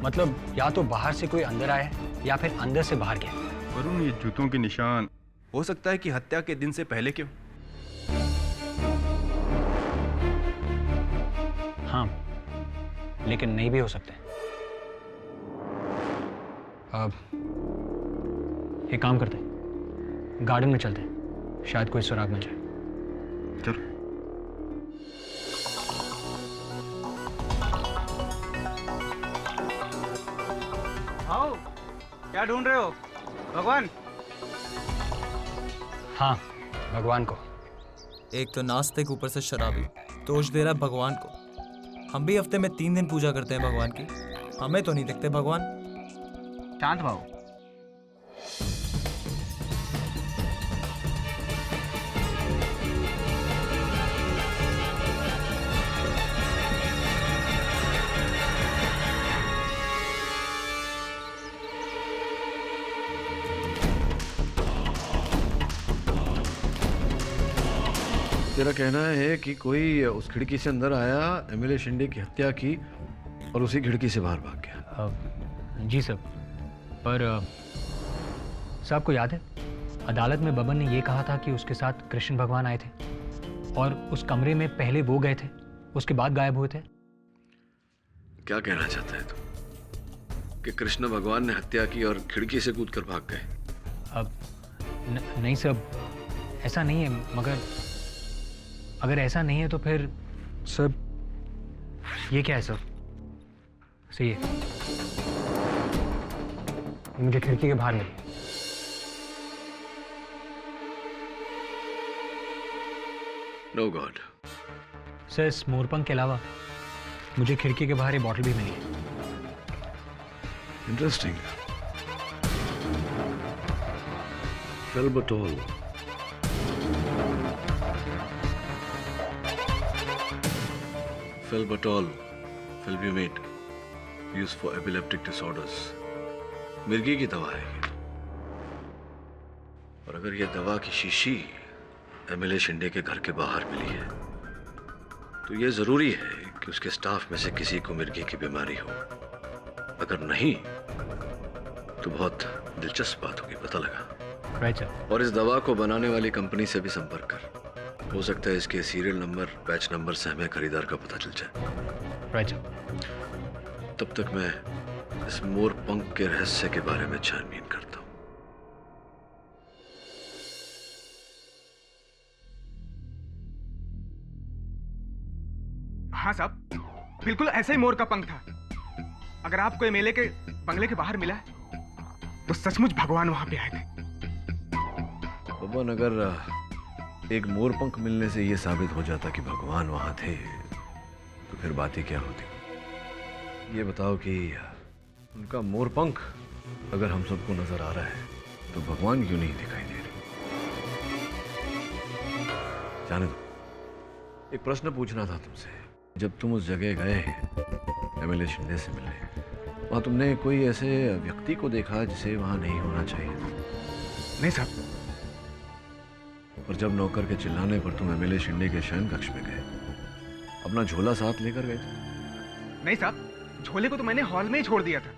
मतलब या तो बाहर से कोई अंदर आया है या फिर अंदर से बाहर गया।
वरुण, ये जूतों के निशान हो सकता है कि हत्या के दिन से पहले क्यों?
हाँ, लेकिन नहीं भी हो सकते। अब एक काम करते हैं, गार्डन में चलते हैं, शायद कोई सुराग मिल जाए।
चलो।
आओ, क्या ढूंढ रहे हो? भगवान?
हाँ, भगवान को।
एक तो नास्तिक, ऊपर से शराबी, दोष दे रहा है भगवान को। हम भी हफ्ते में 3 दिन पूजा करते हैं भगवान की, हमें तो नहीं दिखते भगवान।
शांत भाव।
तेरा कहना है कि कोई उस खिड़की से अंदर आया, एमएलए शिंदे की हत्या की और उसी खिड़की से बाहर भाग गया?
जी सर, पर सर आपको याद है अदालत में बबन ने ये कहा था कि उसके साथ कृष्ण भगवान आए थे और उस कमरे में पहले वो गए थे, उसके बाद गायब हुए थे।
क्या कहना चाहता है तू कि कृष्ण भगवान ने हत्या की और खिड़की से कूदकर भाग गए?
अब नहीं सर, ऐसा नहीं है, मगर अगर ऐसा नहीं है तो फिर सर ये क्या है सर? सही है, मुझे खिड़की के बाहर मिली।
No God.
सर इस मोरपंख के अलावा मुझे खिड़की के बाहर ये बॉटल भी मिली है।
Interesting. Felbatol. Felbatol, felbamate, use for epileptic disorders. मिर्गी की दवा है ये। और अगर ये दवा की शीशी एमएलए शिंदे के घर के बाहर मिली है तो ये जरूरी है कि उसके स्टाफ में से किसी को मिर्गी की बीमारी हो। अगर नहीं तो बहुत दिलचस्प बात होगी, पता लगा। और इस दवा को बनाने वाली कंपनी से भी संपर्क कर। हो सकता है इसके सीरियल नंबर, बैच नंबर से हमें खरीदार का पता चल जाए। तब तक मैं इस मोरपंख के रहस्य के बारे में छानबीन करता हूं।
हाँ साहब, बिल्कुल ऐसा ही मोर का पंख था। अगर आपको एमएलए के बंगले के बाहर मिला है तो सचमुच भगवान वहां पे आए थे।
बबन, अगर एक मोरपंख मिलने से यह साबित हो जाता कि भगवान वहां थे तो फिर बात ही क्या होती? ये बताओ कि उनका मोरपंख अगर हम सबको नजर आ रहा है तो भगवान क्यों नहीं दिखाई दे रही? जाने दो। एक प्रश्न पूछना था तुमसे। जब तुम उस जगह गए एमएलए शिंदे से मिलने, वहां तुमने कोई ऐसे व्यक्ति को देखा जिसे वहां नहीं होना चाहिए?
नहीं साहब।
और जब नौकर के चिल्लाने पर तुम एमएलए शिंदे के शयन कक्ष में गए, अपना झोला साथ लेकर गए थे?
नहीं साहब, झोले को तो मैंने हॉल में ही छोड़ दिया था।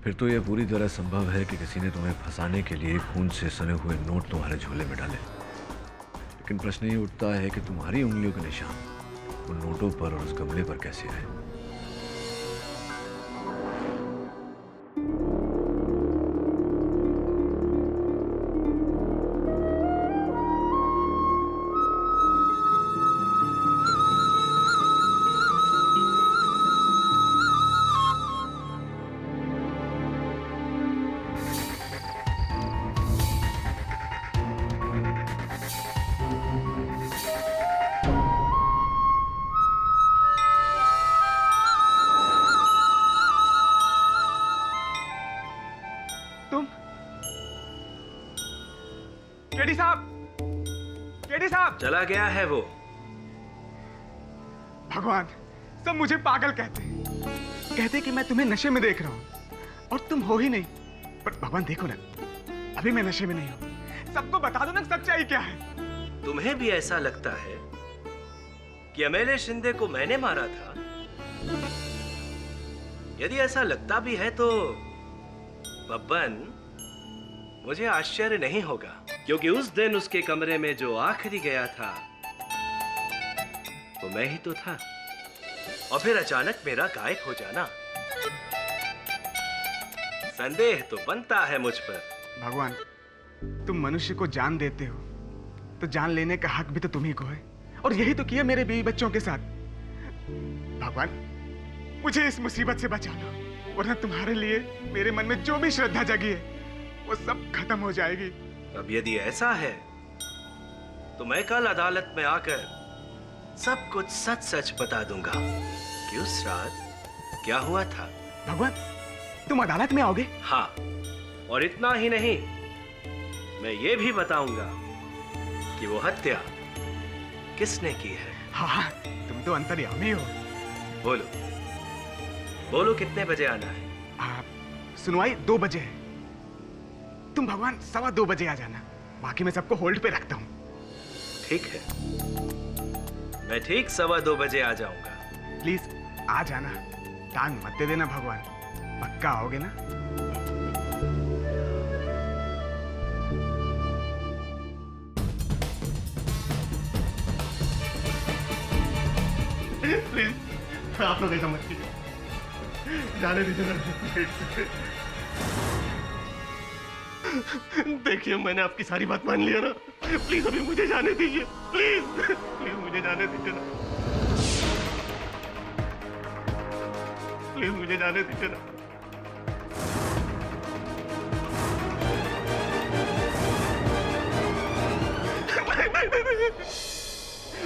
फिर तो यह पूरी तरह संभव है कि किसी ने तुम्हें फंसाने के लिए खून से सने हुए नोट तुम्हारे झोले में डाले। लेकिन प्रश्न ये उठता है कि तुम्हारी उंगलियों के निशान उन नोटों पर और उस गमले पर कैसे आए?
केडी साहब
चला गया है वो।
भगवान, सब मुझे पागल कहते कि मैं तुम्हें नशे में देख रहा हूं और तुम हो ही नहीं। पर भगवान देखो ना, अभी मैं नशे में नहीं हूं। सबको बता दो ना सच्चाई क्या है।
तुम्हें भी ऐसा लगता है कि एमएलए शिंदे को मैंने मारा था? यदि ऐसा लगता भी है तो बब्बन, मुझे आश्चर्य नहीं होगा, क्योंकि उस दिन उसके कमरे में जो आखिरी गया था वो मैं ही तो था। और फिर अचानक मेरा गायब हो जाना, संदेह तो बनता है मुझ पर।
भगवान, तुम मनुष्य को जान देते हो तो जान लेने का हक भी तो तुम्ही को है, और यही तो किया मेरे बीवी बच्चों के साथ। भगवान, मुझे इस मुसीबत से बचा लो, वरना तुम्हारे लिए मेरे मन में जो भी श्रद्धा जगी है वो सब खत्म हो जाएगी।
अब यदि ऐसा है तो मैं कल अदालत में आकर सब कुछ सच सच बता दूंगा कि उस रात क्या हुआ था।
भगवान, तुम अदालत में आओगे?
हाँ, और इतना ही नहीं, मैं ये भी बताऊंगा कि वो हत्या किसने की है।
हाँ, तुम तो अंतर्यामी हो।
बोलो बोलो, कितने बजे आना है?
सुनवाई 2 बजे है। तुम भगवान 2:15 बजे आ जाना, बाकी मैं सबको होल्ड पे रखता हूँ।
ठीक है, मैं ठीक 2:15 बजे आ जाऊंगा।
प्लीज आ जाना, टांग मत दे देना भगवान, पक्का आओगे ना? प्लीज आप लोग ऐसा मत कीजिए, जाने दीजिए ना। देखिए, मैंने आपकी सारी बात मान लिया ना, प्लीज अभी मुझे जाने दीजिए, प्लीज प्लीज मुझे जाने दीजिए ना, प्लीज मुझे जाने दीजिए ना।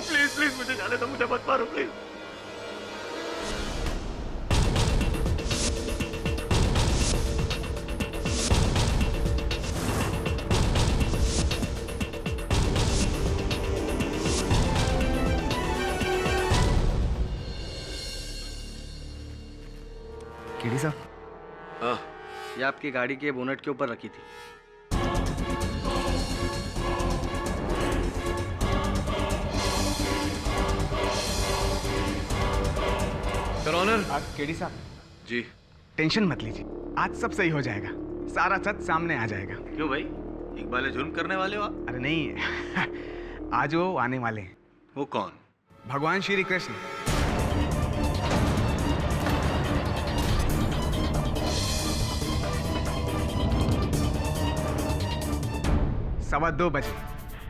प्लीज प्लीज मुझे जाने दो, मुझे मत मारो प्लीज।
केडी साहब, हाँ, ये आपकी गाड़ी के बोनट के ऊपर रखी थी।
Your honour. केडी साहब
जी,
टेंशन मत लीजिए, आज सब सही हो जाएगा, सारा सच सामने आ जाएगा।
क्यों भाई, इकबाल जुर्म करने वाले हो आप?
अरे नहीं, आज वो आने वाले हैं।
वो कौन?
भगवान श्री कृष्ण। सवा 2 बजे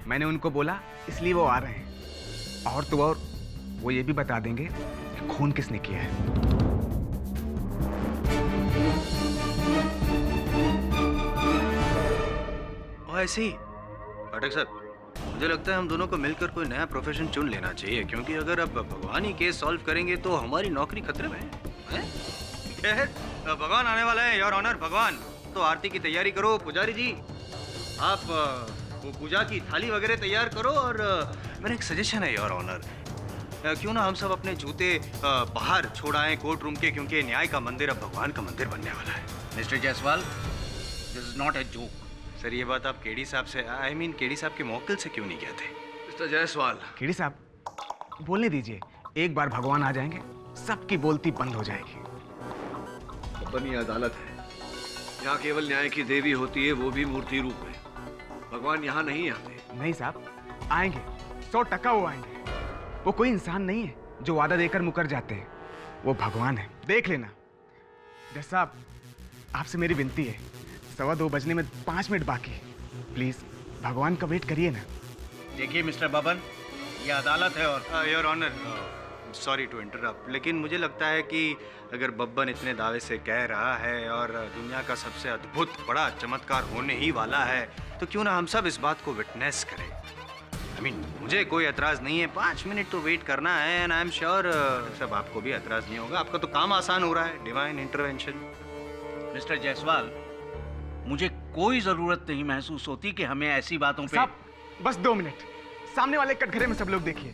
मैंने उनको बोला, इसलिए वो आ रहे हैं। और तो और वो ये भी बता देंगे कि खून किसने किया है।
और ऐसे ही पाठक साहब, मुझे लगता है हम दोनों को मिलकर कोई नया प्रोफेशन चुन लेना चाहिए, क्योंकि अगर अब भगवान ही केस सॉल्व करेंगे तो हमारी नौकरी खतरे में है। खैर, भगवान आने वाला है योर ऑनर। भगवान, तो आरती की तैयारी करो। पुजारी जी, आप वो पूजा की थाली वगैरह तैयार करो। और मेरा एक सजेशन है योर ऑनर, क्यों ना हम सब अपने जूते बाहर छोड़ आए कोर्ट रूम के, क्योंकि न्याय का मंदिर अब भगवान का मंदिर बनने वाला है।
Mister Jaiswal, this is not a joke.
Sir, ये बात आप केडी साहब से, आई मीन केडी साहब के मौकिल से क्यों नहीं कहते?
मिस्टर जायसवाल।
केडी साहब बोलने दीजिए, एक बार भगवान आ जाएंगे सबकी बोलती बंद हो जाएगी।
बनी अदालत है, यहाँ केवल न्याय की देवी होती है, वो भी मूर्ति रूप में। भगवान यहाँ नहीं आते।
नहीं साहब, आएंगे, 100% वो आएंगे। वो कोई इंसान नहीं है जो वादा देकर मुकर जाते हैं, वो भगवान है, देख लेना। जज साहब, आपसे मेरी विनती है, 2:15 बजने में 5 मिनट बाकी है, प्लीज भगवान का वेट करिए ना।
देखिए मिस्टर बबन, ये अदालत है और
your honour, sorry to interrupt, लेकिन मुझे लगता है कि अगर बब्बन इतने दावे से कह रहा है और दुनिया का सबसे अद्भुत बड़ा चमत्कार होने ही वाला है, तो क्यों ना हम सब इस बात को विटनेस करें। I mean, मुझे कोई एतराज नहीं है, 5 मिनट तो वेट करना है। एंड आई एम श्योर सब आपको भी एतराज नहीं होगा, आपका तो काम आसान हो रहा है, डिवाइन इंटरवेंशन।
मिस्टर जायसवाल, मुझे कोई जरूरत नहीं महसूस होती कि हमें ऐसी बातों पे।
साहब, बस 2 मिनट, सामने वाले कटघरे में सब लोग देखिए।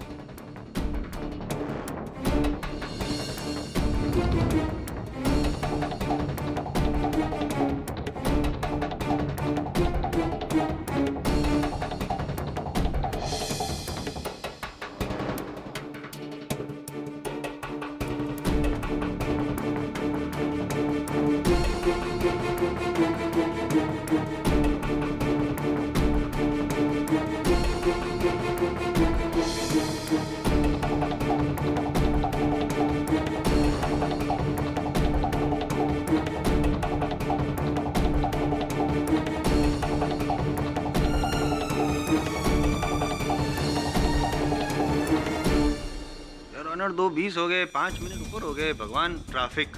ऑनर 2:20 हो गए, 5 मिनट ऊपर हो गए। भगवान, ट्रैफिक,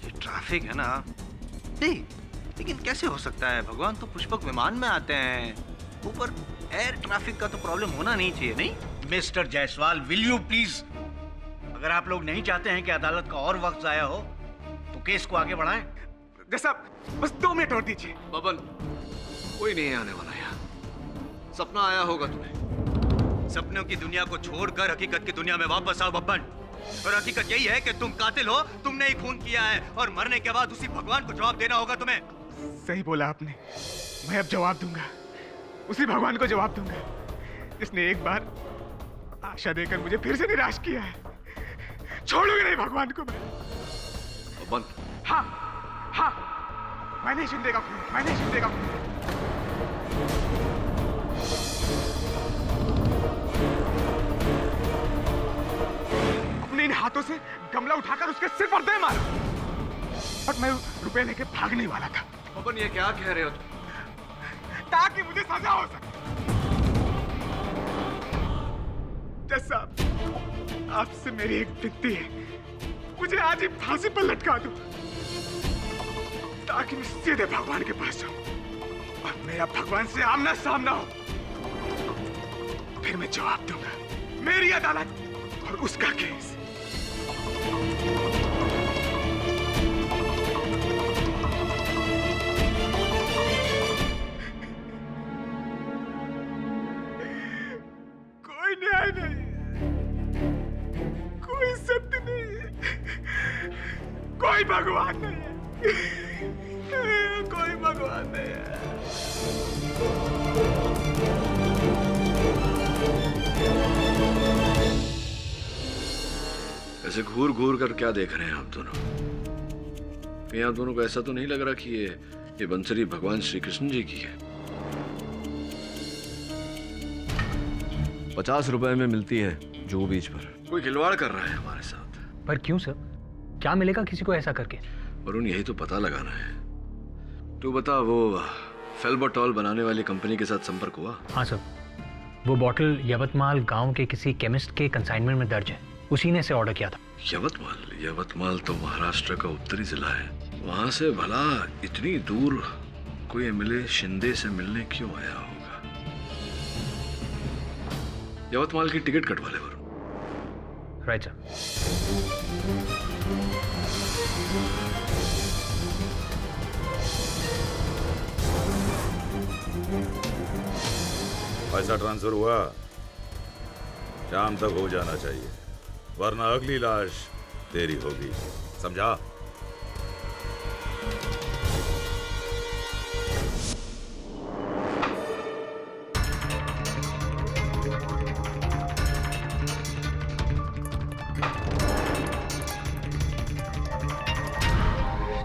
ये ट्रैफिक है ना। नहीं, लेकिन कैसे हो सकता है? भगवान तो पुष्पक विमान में आते हैं। ऊपर एयर ट्रैफिक का तो प्रॉब्लम होना नहीं चाहिए, नहीं?
Mister Jaiswal, will you please? अगर आप लोग नहीं चाहते हैं कि अदालत का और वक्त जाया हो तो केस को आगे बढ़ाएं।
जैसा बस 2 मिनट और दीजिए।
बबन, कोई नहीं आने वाला यहाँ। सपना आया होगा तुम्हें।
सपनों की दुनिया को छोड़कर हकीकत की दुनिया में वापस आओ बब्बन। और हकीकत यही है कि तुम कातिल हो, तुमने ही खून किया है और मरने के बाद उसी भगवान को जवाब देना होगा तुम्हें।
सही बोला आपने। मैं अब जवाब दूंगा, उसी भगवान को जवाब दूंगा जिसने एक बार आशा देकर मुझे फिर से निराश किया है। छोड़ूंगा नहीं भगवान को मैं।
बबन,
हाँ हाँ, मैंने शिंदे का खून, मैंने शिंदे का खून। अपने इन हाथों से गमला उठाकर उसके सिर पर दे मारा। और मैं रुपए लेके भागने वाला था।
बबन, ये क्या कह रहे हो तुम?
ताकि मुझे सजा हो सके। जज साहब, आपसे मेरी एक विनती है, मुझे आज ही फांसी पर लटका दो ताकि मैं सीधे भगवान के पास जाऊं और मेरा भगवान से आमना सामना हो। फिर मैं जवाब दूंगा। मेरी अदालत और उसका केस। कोई न्याय नहीं, कोई सत्य नहीं, कोई भगवान नहीं है, कोई भगवान नहीं है।
ऐसे घूर घूर कर क्या देख रहे हैं आप दोनों? कहीं आप दोनों को ऐसा तो नहीं लग रहा कि ये बंसरी भगवान श्री कृष्ण जी की है? 50 रुपए में मिलती है जो बीच पर। कोई खिलवाड़ कर रहा है हमारे साथ।
पर क्यों सर? क्या मिलेगा किसी को ऐसा करके?
वरुण, यही तो पता लगाना है। तू बता, वो फेल्बोटॉल बनाने वाली कंपनी के साथ संपर्क हुआ?
हाँ सर, वो बॉटल यवतमाल गांव के किसी केमिस्ट के कंसाइनमेंट में दर्ज है। उसी ने से ऑर्डर किया था।
यवतमाल तो महाराष्ट्र का उत्तरी जिला है। वहां से भला इतनी दूर कोई एमएलए शिंदे से मिलने क्यों आया होगा? यवतमाल की टिकट कटवा ले वरुण।
Right sir.
पैसा ट्रांसफर हुआ? शाम तक हो जाना चाहिए, वरना अगली लाश तेरी होगी, समझा?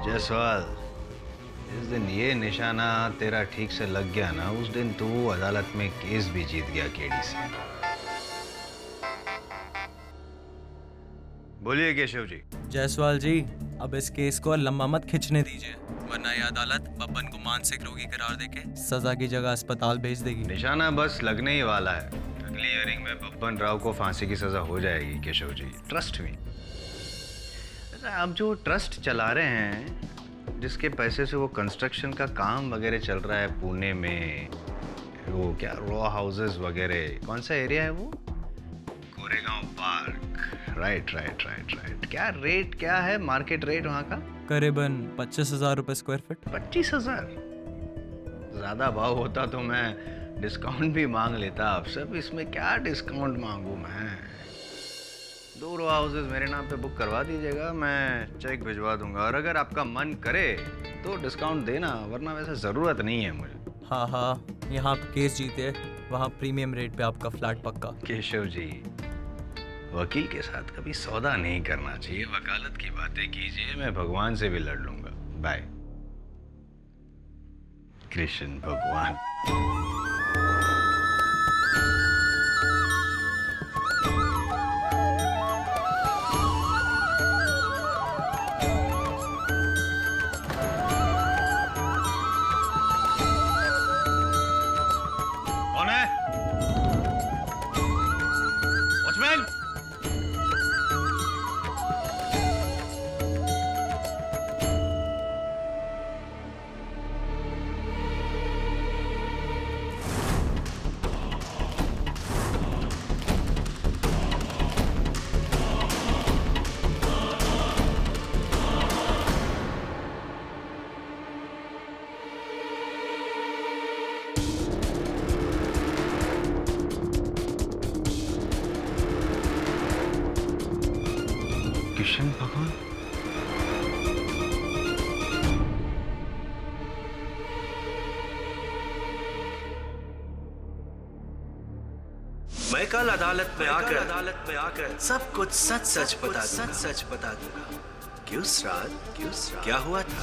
जायसवाल, जिस दिन ये निशाना तेरा ठीक से लग गया ना, उस दिन तू अदालत में केस भी जीत गया केडी से। बोलिए केशव जी।
जायसवाल जी, अब इस केस को लंबा मत खींचने दीजिए, वरना ये अदालत बब्बन को मानसिक रोगी करार देके सजा की जगह अस्पताल भेज देगी।
निशाना बस लगने ही वाला है। अगली हियरिंग में बब्बन राव को फांसी की सजा हो जाएगी केशव जी, ट्रस्ट मी। आप जो ट्रस्ट चला रहे हैं, जिसके पैसे से वो कंस्ट्रक्शन का काम वगैरह चल रहा है पुणे में, वो क्या रॉ हाउसेस वगैरह, कौन सा एरिया है वो? कोरेगांव पार्क। राइट। क्या रेट क्या है, मार्केट रेट वहाँ का?
करीबन 25,000 रुपए स्क्वायर फीट।
25,000? ज्यादा भाव होता तो मैं डिस्काउंट भी मांग लेता आपसे। अब इसमें क्या डिस्काउंट मांगू मैं? 2 रो हाउसेस मेरे नाम पे बुक करवा दीजिएगा, मैं चेक भिजवा दूंगा। और अगर आपका मन करे तो डिस्काउंट देना, वरना वैसे ज़रूरत नहीं है मुझे।
हाँ, यहाँ आप केस जीते, वहाँ प्रीमियम रेट पे आपका फ्लैट पक्का।
केशव जी, वकील के साथ कभी सौदा नहीं करना चाहिए। वकालत की बातें कीजिए, मैं भगवान से भी लड़ लूंगा। बाय। कृष्ण भगवान।
कौन है? वॉचमैन!
किशन भगवान?
मैं कल अदालत में आकर सब कुछ सच बता दूंगा। क्यों श्राद्ध? क्या हुआ था?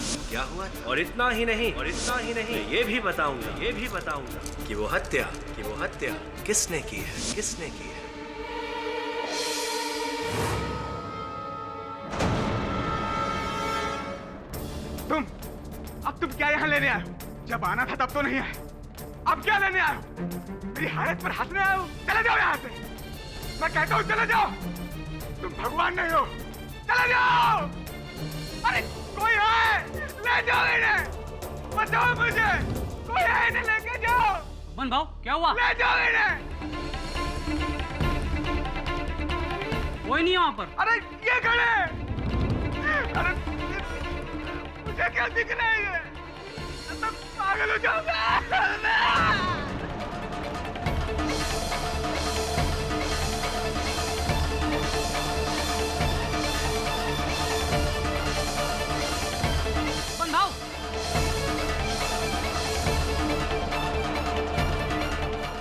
और इतना ही नहीं मैं ये भी बताऊंगा कि वो हत्या किसने की है।
तुम क्या यहाँ लेने आए हो? जब आना था तब तो नहीं आए, अब क्या लेने आए हो? मेरी हालत पर हंसने आए हो? चले जाओ यहाँ से। मैं कहता हूँ चले जाओ। तुम भगवान नहीं हो, चले जाओ। अरे कोई है, ले जाओ इन्हें, बचाओ मुझे। कोई है, इन्हें लेके जाओ।
बन भाव, क्या हुआ?
ले जाओ इन्हें।
कोई नहीं है वहाँ पर।
अरे ये खड़े। अरे मुझे क्या दिख रहा है ये? मैं पागल हो जाऊंगा।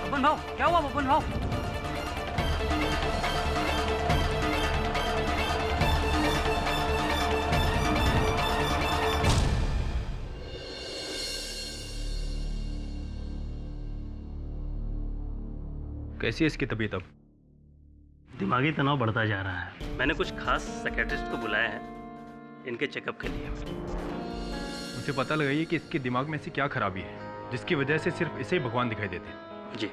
बबन भाव, क्या हुआ बबन भाव?
कैसी है इसकी तबीयत अब?
दिमागी तनाव बढ़ता जा रहा है। मैंने कुछ खास साइकियाट्रिस्ट को बुलाया है इनके चेकअप के लिए।
मुझे पता लगाइए कि इसके दिमाग में ऐसी क्या खराबी है जिसकी वजह से सिर्फ इसे ही भगवान दिखाई देते हैं।
जी।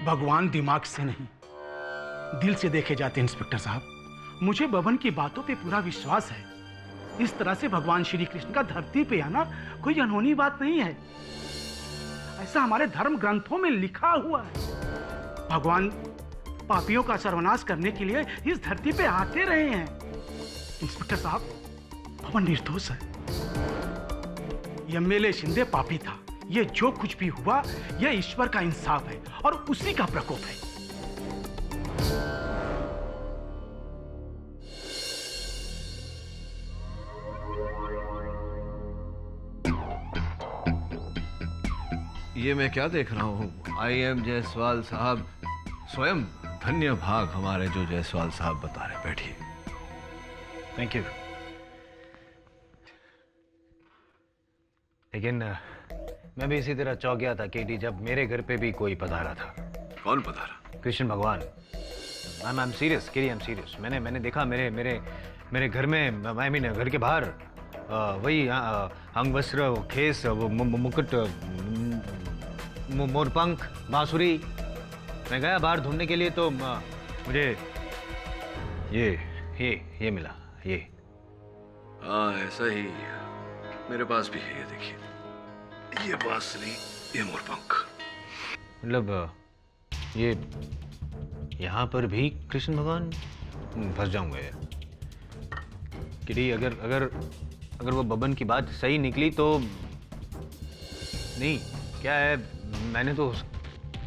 भगवान दिमाग से नहीं, दिल से देखे जाते हैं इंस्पेक्टर साहब। मुझे बबन की बातों पे पूरा विश्वास है। इस तरह से भगवान श्री कृष्ण का धरती पे आना कोई अनहोनी बात नहीं है। ऐसा हमारे धर्म ग्रंथों में लिखा हुआ है। भगवान पापियों का सर्वनाश करने के लिए इस धरती पे आते रहे हैं। इंस्पेक्टर साहब, बबन निर्दोष है। एमएलए शिंदे पापी था। ये जो कुछ भी हुआ, ये ईश्वर का इंसाफ है और उसी का प्रकोप है।
ये मैं क्या देख रहा हूँ? IM जायसवाल साहब स्वयं। धन्य भाग हमारे जो जायसवाल साहब बता रहे। बैठिए।
Thank you. लेकिन मैं भी इसी तरह चौंक गया था केटी, जब मेरे घर पे भी कोई पधारा था।
कौन पधारा?
कृष्ण भगवान। I am serious Katie, I am serious. मैंने देखा मेरे घर में, आई मीन घर के बाहर वही अंग वस्त्र, वो खेस, वो मुकुट, मोरपंख, बांसुरी। मैं गया बाहर ढूंढने के लिए तो मुझे ये मिला। ये
हाँ, ऐसा ही मेरे पास भी है। ये देखिए, ये बांसुरी, ये मोरपंख।
मतलब ये यहाँ पर भी कृष्ण भगवान? फंस जाऊंगा यार। किटी, अगर वो बबन की बात सही निकली तो नहीं, क्या है, मैंने तो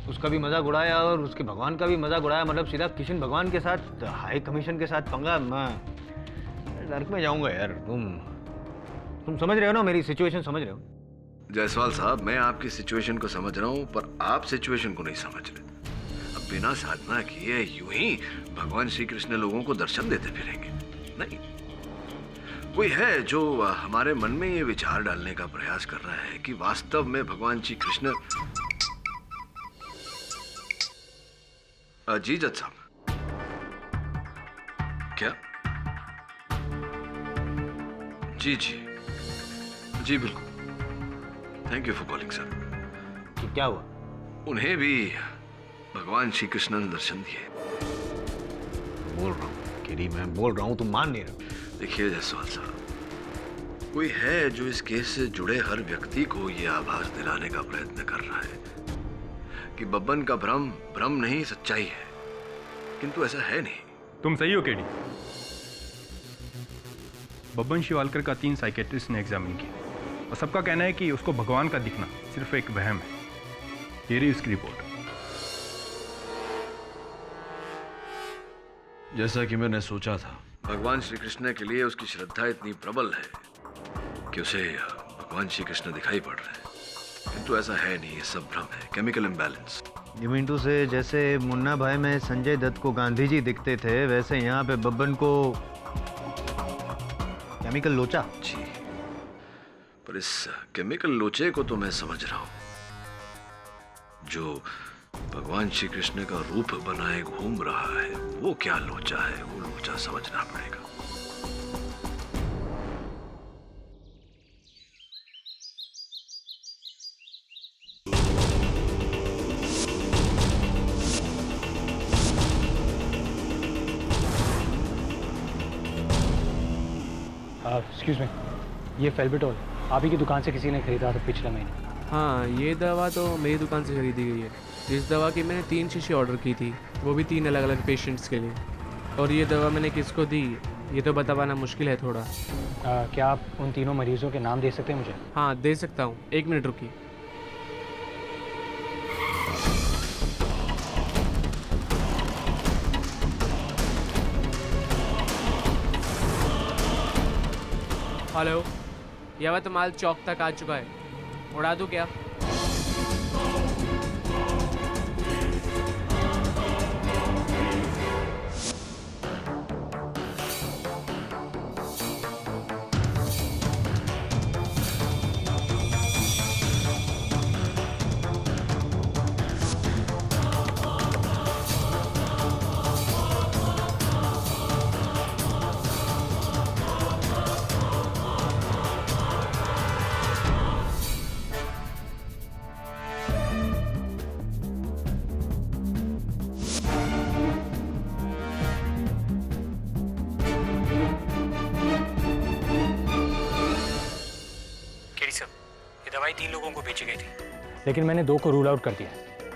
उसका भी मजाक उड़ाया और उसके भगवान का भी मजाक उड़ाया। मतलब सीधा किशन भगवान के साथ, हाई कमीशन के साथ पंगा। मैं नर्क में जाऊंगा यार। तुम समझ रहे हो ना, मेरी सिचुएशन समझ रहे हो?
जायसवाल साहब, मैं आपकी सिचुएशन को समझ रहा हूँ, पर आप सिचुएशन को नहीं समझ रहे। अब बिना साधना किए यूं ही भगवान श्री कृष्ण लोगों को दर्शन देते फिरेंगे? नहीं। कोई है जो हमारे मन में ये विचार डालने का प्रयास कर रहा है कि वास्तव में भगवान श्री कृष्ण। जी जज साहब। क्या? जी बिल्कुल। Thank you for calling sir.
क्या हुआ?
उन्हें भी भगवान श्री कृष्ण ने दर्शन दिए।
बोल रहा हूँ केडी, मैं बोल रहा हूँ, तुम मान नहीं रहे।
देखिए जायसवाल साहब, कोई है जो इस केस से जुड़े हर व्यक्ति को यह आभास दिलाने का प्रयत्न कर रहा है कि बब्बन का भ्रम नहीं, सच्चाई है। किंतु ऐसा है नहीं।
तुम सही हो केडी। बब्बन शिवालकर का 3 साइकेट्रिस्ट ने एग्जामिन किया और सबका कहना है कि उसको भगवान का दिखना सिर्फ एक वहम है। ये रही उसकी रिपोर्ट।
जैसा कि मैंने सोचा था, भगवान श्री कृष्ण के लिए उसकी श्रद्धा इतनी प्रबल है कि उसे भगवान श्री कृष्ण दिखाई पड़ रहे हैं, किंतु ऐसा है नहीं, ये सब भ्रम है, केमिकल इम्बैलेंस।
ये मिंटू से जैसे मुन्ना भाई में संजय दत्त को गांधी जी दिखते थे, वैसे यहाँ पे बब्बन को केमिकल लोचा।
जी, पर इस केमिकल लोचे को तो मैं समझ रहा हूँ। जो भगवान श्री कृष्ण का रूप बनाए घूम रहा है, वो क्या लोचा है, वो लोचा समझना पड़ेगा।
एक्सक्यूज मी, ये फेल्बिटोल आप ही की दुकान से किसी ने खरीदा था पिछले महीने।
हाँ, ये दवा तो मेरी दुकान से खरीदी गई है। इस दवा की मैंने 3 शीशी ऑर्डर की थी, वो भी 3 अलग अलग पेशेंट्स के लिए। और ये दवा मैंने किसको दी ये तो बता पाना मुश्किल है थोड़ा।
क्या आप उन तीनों मरीजों के नाम दे सकते हैं मुझे?
हाँ, दे सकता हूँ, 1 मिनट रुकी। हेलो, यवतमाल चौक तक आ चुका है, उड़ा दूँ क्या?
दवाई 3 लोगों को बेची गई थी, लेकिन मैंने 2 को रूल आउट कर दिया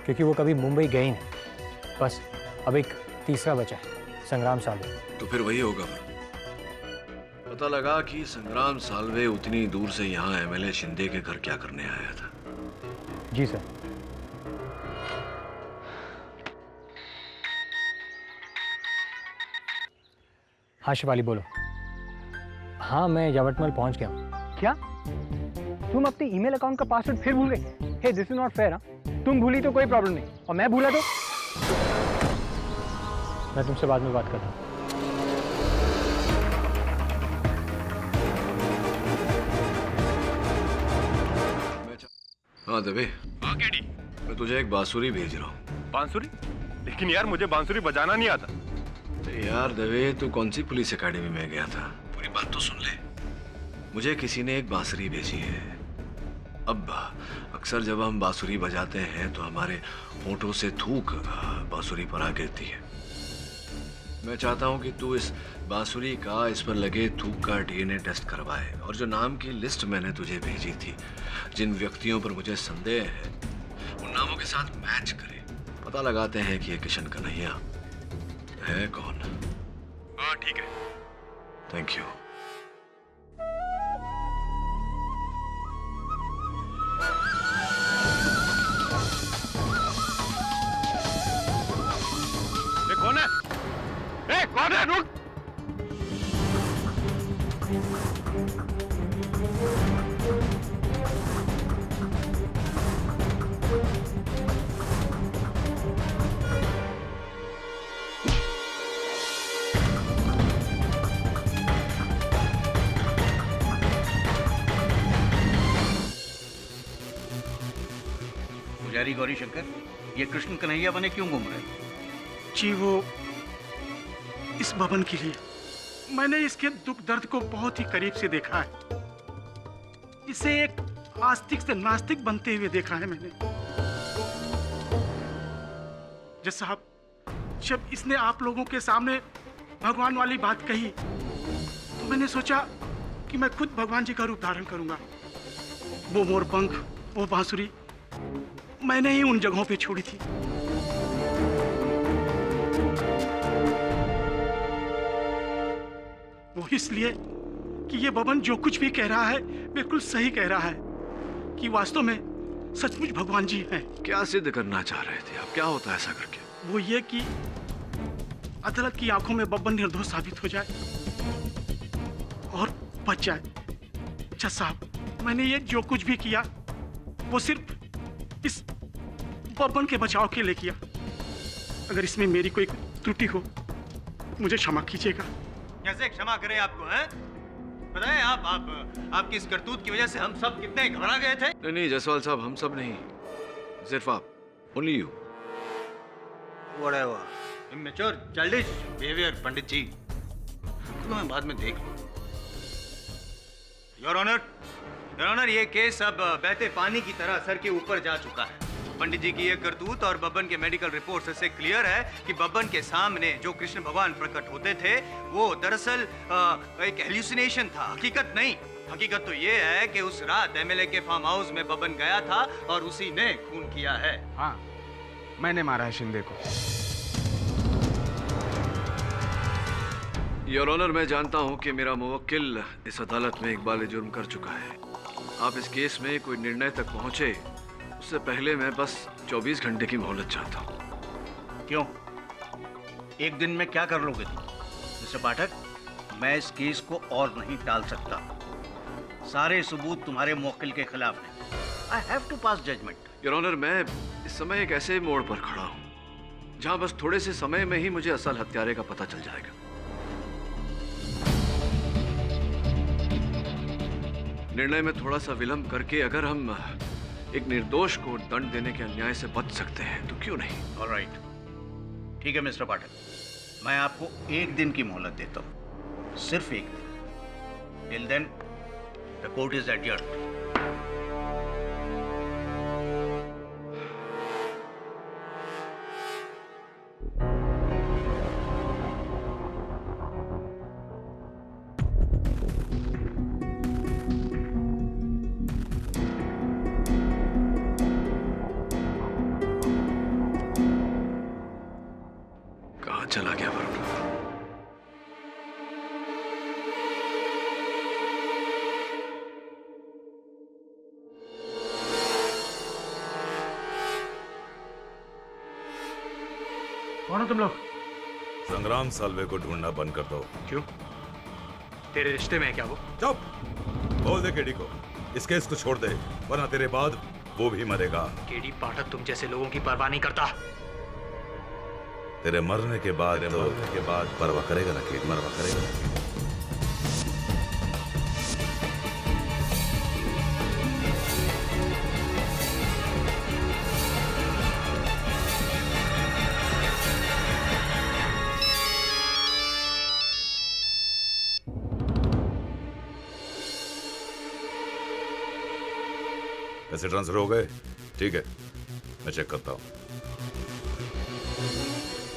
क्योंकि वो कभी मुंबई गए ही नहीं। बस अब एक तीसरा बचा है, संग्राम साल्वे।
तो फिर वही होगा। पता लगा कि संग्राम साल्वे उतनी दूर से यहाँ एमएलए शिंदे के घर क्या करने आया था।
जी सर। हाँ शिवाली बोलो। हाँ, मैं यवतमाल पहुंच गया हूँ। क्या तुम अपने ईमेल अकाउंट का पासवर्ड फिर भूल गए? हे, दिस इज नॉट फेयर। तुम भूली तो कोई प्रॉब्लम नहीं, और मैं भूला तो मैं तुमसे बाद में बात करता हूँ।
हाँ दबे।
हाँ केडी,
मैं तुझे एक बांसुरी भेज रहा हूँ।
बांसुरी? लेकिन यार मुझे बांसुरी बजाना नहीं आता।
यार दबे, तू कौन सी पुलिस एकेडमी में गया था? पूरी बात तो सुन ले। मुझे किसी ने एक बांसुरी भेजी है। अब अक्सर जब हम बांसुरी बजाते हैं तो हमारे होंठों से थूक बांसुरी पर आ गिरती है। मैं चाहता हूं कि तू इस बांसुरी का इस पर लगे थूक का डीएनए टेस्ट करवाए, और जो नाम की लिस्ट मैंने तुझे भेजी थी, जिन व्यक्तियों पर मुझे संदेह है, उन नामों के साथ मैच करे। पता लगाते हैं कि ये किशन कन्हैया है कौन।
हाँ ठीक है।
Thank you.
कौन है? ए, कौन है? रुक!
पुजारी गौरी शंकर, ये कृष्ण कन्हैया बने क्यों घूम रहे?
जी वो इस भवन के लिए। मैंने इसके दुख दर्द को बहुत ही करीब से देखा है। इसे एक आस्तिक से नास्तिक बनते हुए देखा है मैंने। जज साहब, जब इसने आप लोगों के सामने भगवान वाली बात कही तो मैंने सोचा कि मैं खुद भगवान जी का रूप धारण करूंगा। वो मोरपंख, वो बांसुरी मैंने ही उन जगहों पे छोड़ी थी। वो इसलिए कि ये बबन जो कुछ भी कह रहा है बिल्कुल सही कह रहा है कि वास्तव में सचमुच भगवान जी हैं।
क्या सिद्ध करना चाह रहे थे आप? क्या होता है ऐसा करके?
वो ये कि अदालत की आंखों में बब्बन निर्दोष साबित हो जाए और बच जाए। जज साहब, मैंने ये जो कुछ भी किया वो सिर्फ इस बब्बन के बचाव के लिए किया। अगर इसमें मेरी कोई त्रुटि हो मुझे क्षमा कीजिएगा।
कैसे क्षमा करें आपको, हैं? पता है आपकी इस करतूत की वजह से हम सब कितने घबरा गए थे।
नहीं नहीं जायसवाल साहब, हम सब नहीं, सिर्फ आप, only you.
Whatever immature childish behaviour Pandit ji, तो मैं बाद में देख लूँ।
योर ऑनर, ये केस अब बहते पानी की तरह सर के ऊपर जा चुका है। पंडित जी की ये करतूत और बब्बन के मेडिकल रिपोर्ट से क्लियर है कि बब्बन के सामने जो कृष्ण भगवान प्रकट होते थे वो दरअसल एक हेल्यूसिनेशन था, हकीकत नहीं। हकीकत तो ये है कि उस रात एमएलए के फार्म हाउस में बब्बन गया था और उसी ने खून किया है।
हाँ, मैंने मारा है शिंदे को।
योर ऑनर, मैं जानता हूं कि मेरा मुवक्किल इस अदालत में इकबाल जुर्म कर चुका है। आप इस केस में कोई निर्णय तक पहुंचे उससे पहले मैं बस 24 घंटे की मोहलत चाहता हूं।
क्यों? एक दिन में क्या कर लोगे तुम? मिस्टर पाठक, मैं इस केस को और नहीं टाल सकता। सारे सबूत तुम्हारे मुवक्किल के खिलाफ हैं। I have to pass judgement.
Your honour, मैं इस समय एक ऐसे मोड़ पर खड़ा हूं जहां बस थोड़े से समय में ही मुझे असल हत्यारे का पता चल जाएगा। निर्णय में थोड़ा सा विलंब करके अगर हम एक निर्दोष को दंड देने के अन्याय से बच सकते हैं तो क्यों नहीं?
ऑलराइट, ठीक है मिस्टर पाठक, मैं आपको एक दिन की मोहलत देता हूं, सिर्फ एक दिन। Till then the court is adjourned.
चला गया वरुण?
कौन हो तुम लोग?
संग्राम साल्वे को ढूंढना बंद कर दो।
क्यों? तेरे रिश्ते में है क्या वो?
चुप! बोल दे केडी को इस केस को छोड़ दे, वरना तेरे बाद वो भी मरेगा।
केडी पाठक तुम जैसे लोगों की परवाह नहीं करता।
तेरे मरने के बाद परवाह करेगा ना केडी, परवाह करेगा। पैसे ट्रांसफर हो गए? ठीक है, मैं चेक करता हूं।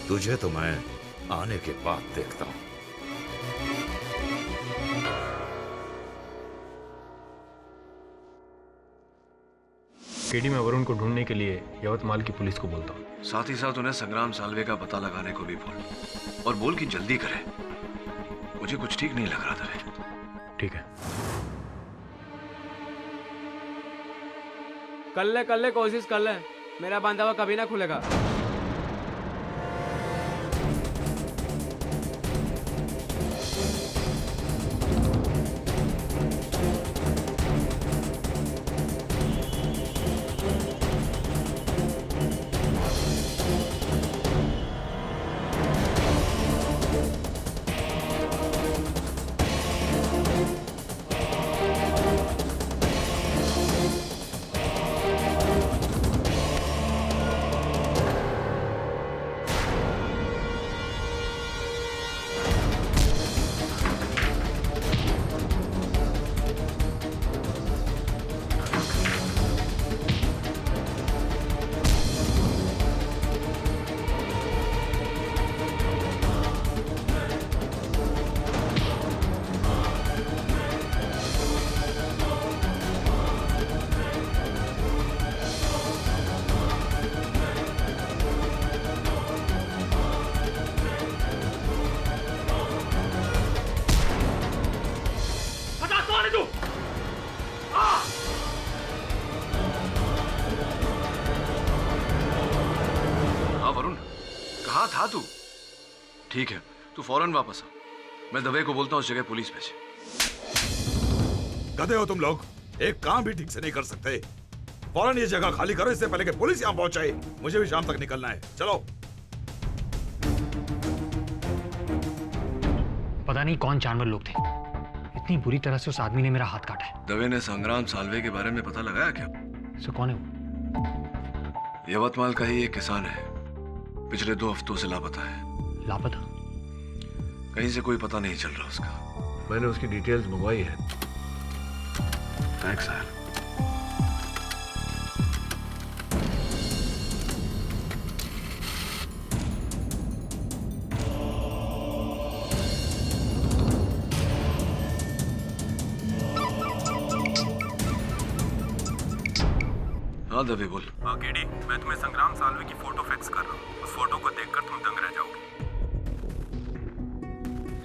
तुझे तो मैं आने के बाद देखता हूं।
केडी, मैं वरुण को ढूंढने के लिए यवतमाल की पुलिस को बोलता हूं।
साथ ही साथ उन्हें संग्राम साल्वे का पता लगाने को भी बोल, और बोल कि जल्दी करें। मुझे कुछ ठीक नहीं लग रहा था रे।
ठीक है।
कर ले कोशिश कर ले, मेरा बांधा हुआ कभी ना खुलेगा।
था तू? ठीक है, तू फौरन वापस आ। मैं दवे को बोलता हूँ उस जगह पुलिस भेजे।
गधे हो तुम लोग, एक काम भी ठीक से नहीं कर सकते। फौरन ये जगह खाली करो, इससे पहले कि पुलिस यहाँ पहुंचे। मुझे भी शाम तक निकलना है, चलो।
पता नहीं कौन जानवर लोग थे, इतनी बुरी तरह से उस आदमी ने मेरा हाथ काटा है।
दवे ने संग्राम साल्वे के बारे में पता लगाया क्या?
सो कौन है वो?
यवतमाल का ही एक किसान है, पिछले 2 हफ्तों से लापता है।
लापता?
कहीं से कोई पता नहीं चल रहा उसका। मैंने उसकी डिटेल्स मंगवाई है। Thanks sir. हाँ दवे बोल।
केडी, मैं तुम्हें संग्राम साल्वे की फोटो फैक्स कर रहा हूँ। उस फोटो को देखकर तुम दंग रह जाओगे।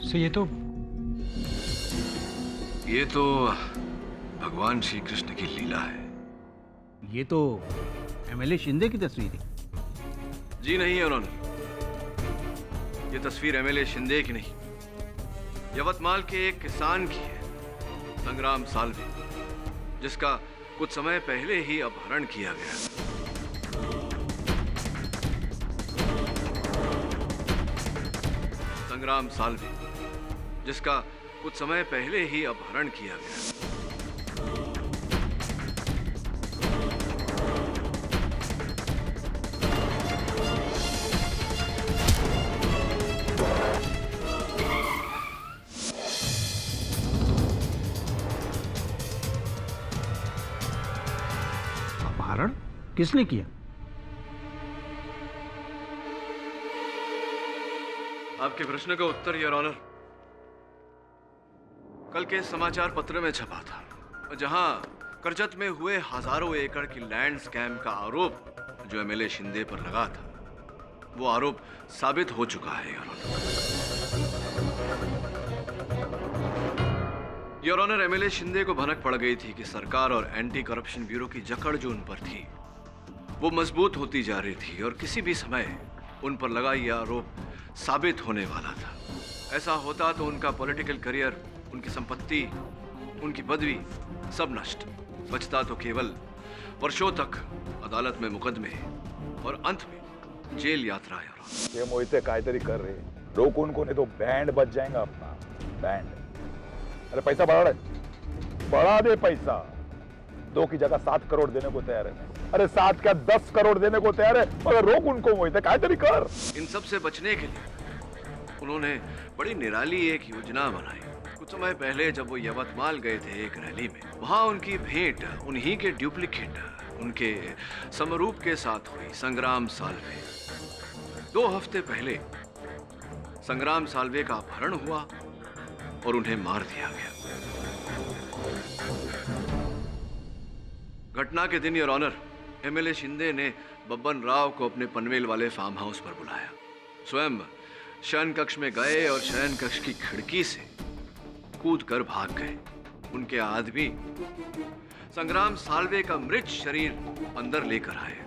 सो
ये तो भगवान श्री कृष्ण की लीला है।
ये तो एमएलए शिंदे की तस्वीर है।
जी नहीं उन्होंने, ये तस्वीर एमएलए शिंदे की नहीं, यवतमाल के एक किसान की है, संग्राम साल्वे, जिसका कुछ समय पहले ही अपहरण किया गया। संग्राम साल्वे, जिसका कुछ समय पहले ही अपहरण किया गया।
अपहरण किसने किया?
आपके प्रश्न का उत्तर योर ऑनर कल के समाचार पत्र में छपा था, जहां करजत में हुए हजारों एकड़ की लैंड स्कैम का आरोप जो एमएलए शिंदे पर लगा था, वो आरोप साबित हो चुका है योर ऑनर। एमएलए शिंदे को भनक पड़ गई थी कि सरकार और एंटी करप्शन ब्यूरो की जकड़ जो उन पर थी वो मजबूत होती जा रही थी और किसी भी समय उन पर लगा यह आरोप साबित होने वाला था। ऐसा होता तो उनका पॉलिटिकल करियर, उनकी संपत्ति, उनकी पदवी सब नष्ट, बचता तो केवल वर्षों तक अदालत में मुकदमे और अंत में जेल यात्रा।
ये मोहिते कायतरी कर रहे, रोक उनको नहीं तो बैंड बच जाएगा अपना बैंड। अरे पैसा बढ़ा दे पैसा। 2 की जगह 7 करोड़ देने को तैयार है। अरे 7 क्या 10 करोड़ देने को तैयार है, मगर रोक उनको मोहिते कायतरी कर।
इन सब से बचने के लिए उन्होंने बड़ी निराली एक योजना बनाई। कुछ समय पहले जब वो यवतमाल गए थे एक रैली में, वहां उनकी भेंट उन्हीं के डुप्लीकेट, उनके समरूप के साथ हुई, संग्राम साल्वे। 2 हफ्ते पहले संग्राम साल्वे का अपहरण हुआ और उन्हें मार दिया गया। घटना के दिन योर ऑनर एमएलए शिंदे ने बब्बन राव को अपने पनवेल वाले फार्म हाउस पर बुलाया। स्वयं शयन कक्ष में गए और शयन कक्ष की खिड़की से कूद कर भाग गए। उनके आदमी संग्राम साल्वे का मृत शरीर अंदर लेकर आए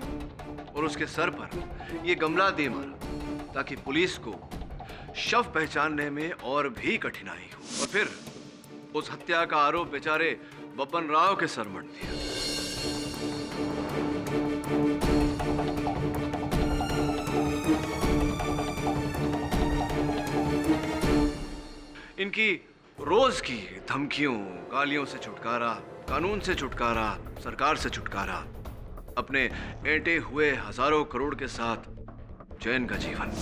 और उसके सर पर यह गमला दे मारा ताकि पुलिस को शव पहचानने में और भी कठिनाई हो। और फिर उस हत्या का आरोप बेचारे बब्बन राव के सर मढ़ दिया। इनकी रोज की धमकियों, गालियों से छुटकारा, कानून से छुटकारा, सरकार से छुटकारा, अपने ऐंठे हुए हजारों करोड़ के साथ चैन का जीवन।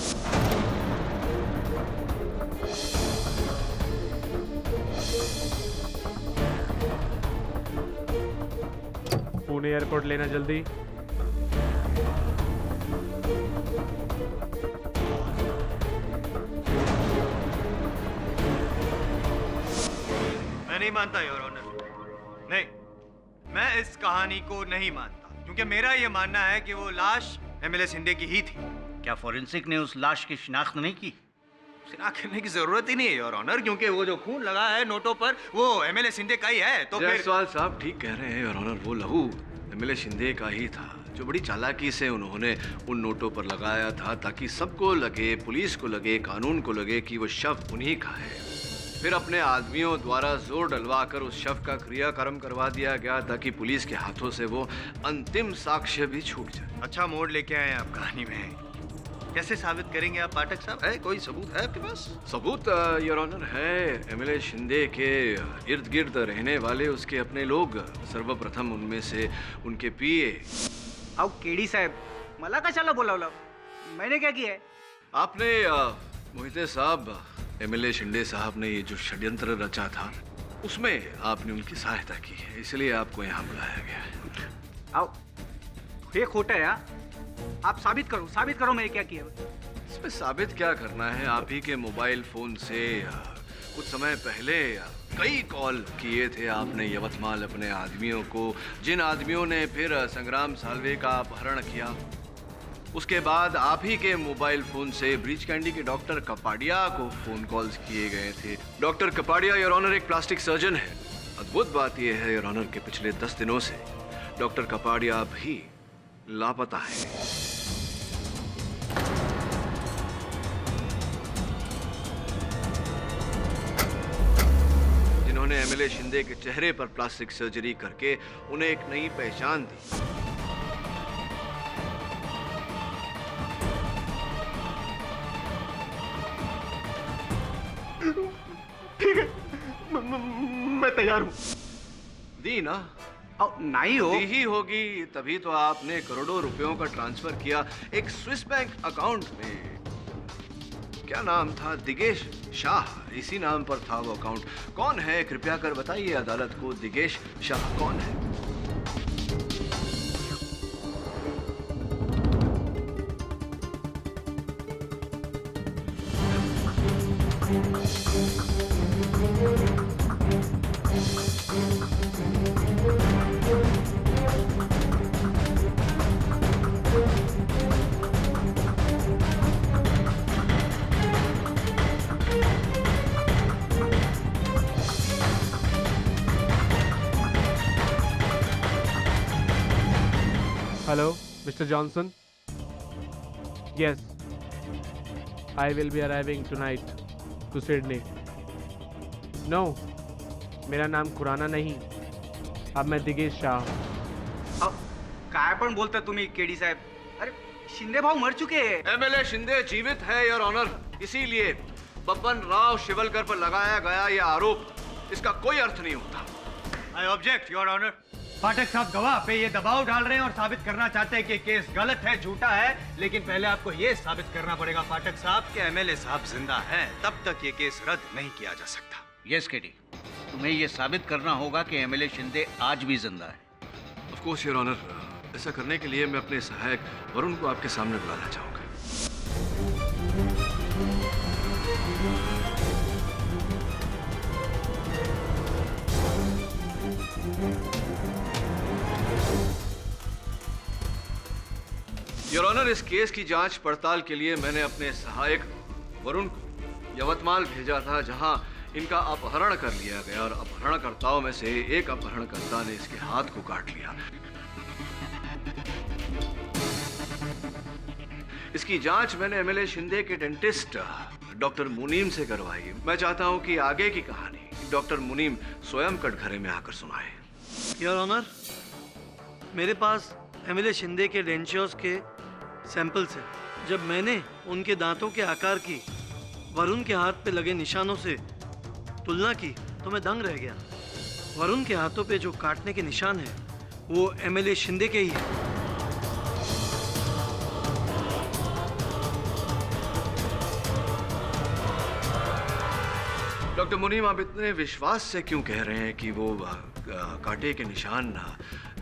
पुणे एयरपोर्ट लेना जल्दी।
मैं नहीं मानता योर ऑनर, नहीं, मैं इस कहानी को नहीं मानता, क्योंकि मेरा यह मानना है कि वो लाश एमएलए शिंदे की ही थी।
क्या फॉरेंसिक ने उस लाश की शिनाख्त नहीं की?
शिनाख्त करने की जरूरत ही नहीं है योर ऑनर, क्योंकि वो जो खून लगा है नोटों पर वो एमएलए शिंदे का ही है। तो जायसवाल साहब ठीक कह रहे हैं योर ऑनर, वो लहू एमएलए शिंदे का ही था, जो बड़ी चालाकी से उन्होंने उन नोटों पर लगाया था ताकि सबको लगे, पुलिस को लगे, कानून को लगे कि वो शव उन्हीं का है।
फिर अपने आदमियों द्वारा जोर डलवाकर उस शव का क्रियाक्रम करवा दिया गया ताकि पुलिस के हाथों से वो अंतिम साक्ष्य भी छूट जाए।
अच्छा मोड़ लेके आए आप कहानी में। कैसे साबित करेंगे आप पाठक साहब?
है कोई सबूत है आपके पास? सबूत योर ऑनर है। एमएलए शिंदे के इर्द गिर्द रहने वाले उसके अपने लोग, सर्वप्रथम उनमें से उनके पीए।
आओ केडी साहेब, मला कशाला बोलावलं? मैंने क्या किया है?
आपने मोहिते साहब, एमएलए शिंदे साहब ने ये जो षड्यंत्र रचा था उसमें आपने उनकी सहायता की है, इसलिए आपको यहाँ बुलाया गया है।
आओ, ये खोटा है यार। आप साबित करो मैंने क्या किया।
इसमें साबित क्या करना है? आप ही के मोबाइल फोन से कुछ समय पहले कई कॉल किए थे आपने यवतमाल अपने आदमियों को, जिन आदमियों ने फिर संग्राम साल्वे का अपहरण किया। उसके बाद आप ही के मोबाइल फोन से ब्रीच कैंडी के डॉक्टर कपाड़िया को फोन कॉल्स किए गए थे। डॉक्टर कपाड़िया योर ऑनर एक प्लास्टिक सर्जन है। अद्भुत बात यह है योर ऑनर के पिछले 10 दिनों से डॉक्टर कपाड़िया भी लापता है। जिन्होंने एमएलए शिंदे के चेहरे पर प्लास्टिक सर्जरी करके उन्हें एक नई पहचान दी।
ठीक है, मैं तैयार हूँ।
दी ना?
नहीं हो।
दी ही होगी, तभी तो आपने करोड़ों रुपयों का ट्रांसफर किया एक स्विस बैंक अकाउंट में। क्या नाम था? दिगेश शाह, इसी नाम पर था वो अकाउंट। कौन है कृपया कर बताइए अदालत को, दिगेश शाह कौन है?
Hello, Mr. Johnson. Yes, I will be arriving tonight to Sydney. No, मेरा नाम खुराना नहीं, अब मैं दिगेश शाह।
काय पण बोलता तुम्ही केडी साहेब? अरे शिंदे भाऊ मर चुके हैं।
एमएलए शिंदे जीवित है योर ऑनर, इसीलिए बब्बन राव शिवलकर पर लगाया गया यह आरोप, इसका कोई अर्थ नहीं होता।
I object your honour.
Pathak साहब गवाह पे ये दबाव डाल रहे हैं और साबित करना चाहते हैं कि केस गलत है, झूठा है, लेकिन पहले आपको ये साबित करना पड़ेगा पाठक साहब
कि एमएलए साहब जिंदा हैं, तब तक ये केस रद्द नहीं किया जा सकता।
यस केडी, तुम्हें ये साबित करना होगा कि एमएलए शिंदे आज भी जिंदा है।
ऑफ कोर्स योर ऑनर, ऐसा करने के लिए मैं अपने सहायक वरुण को आपके सामने बुलाना चाहूंगा। योर ऑनर, इस केस की जांच पड़ताल के लिए मैंने अपने सहायक वरुण को यवतमाल भेजा था, जहां इनका अपहरण कर लिया गया और अपहरणकर्ताओं में से एक अपहरणकर्ता ने इसके हाथ को काट लिया। इसकी जांच मैंने एमएलए शिंदे के डेंटिस्ट डॉक्टर मुनीम से करवाई। मैं चाहता हूं कि आगे की कहानी डॉक्टर मुनीम स्वयं कटघरे में आकर सुनाए।
योर ऑनर, मेरे पास एमएलए शिंदे के डेंचर्स के सैंपल्स हैं। जब मैंने उनके दांतों के आकार की वरुण के हाथ पे लगे निशानों से तुलना की तो मैं दंग रह गया। वरुण के हाथों पे जो काटने के निशान हैं वो एमएलए शिंदे के ही हैं।
डॉक्टर मुनीम, आप इतने विश्वास से क्यों कह रहे हैं कि वो कांटे के निशान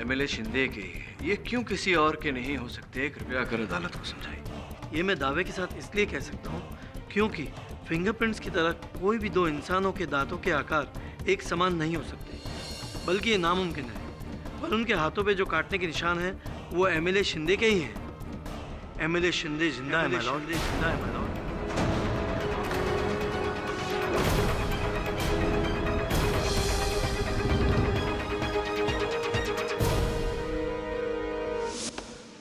एमएलए शिंदे के, ये क्यों किसी और के नहीं हो सकते? कृपया कर अदालत को समझाइए।
ये मैं दावे के साथ इसलिए कह सकता हूँ क्योंकि फिंगरप्रिंट्स की तरह कोई भी दो इंसानों के दांतों के आकार एक समान नहीं हो सकते, बल्कि ये नामुमकिन है। वरुण के हाथों पे जो काटने के निशान हैं वो एमएलए शिंदे के ही हैं। एमएलए शिंदे जिंदा है माय लॉर्ड, जिंदा है माय लॉर्ड।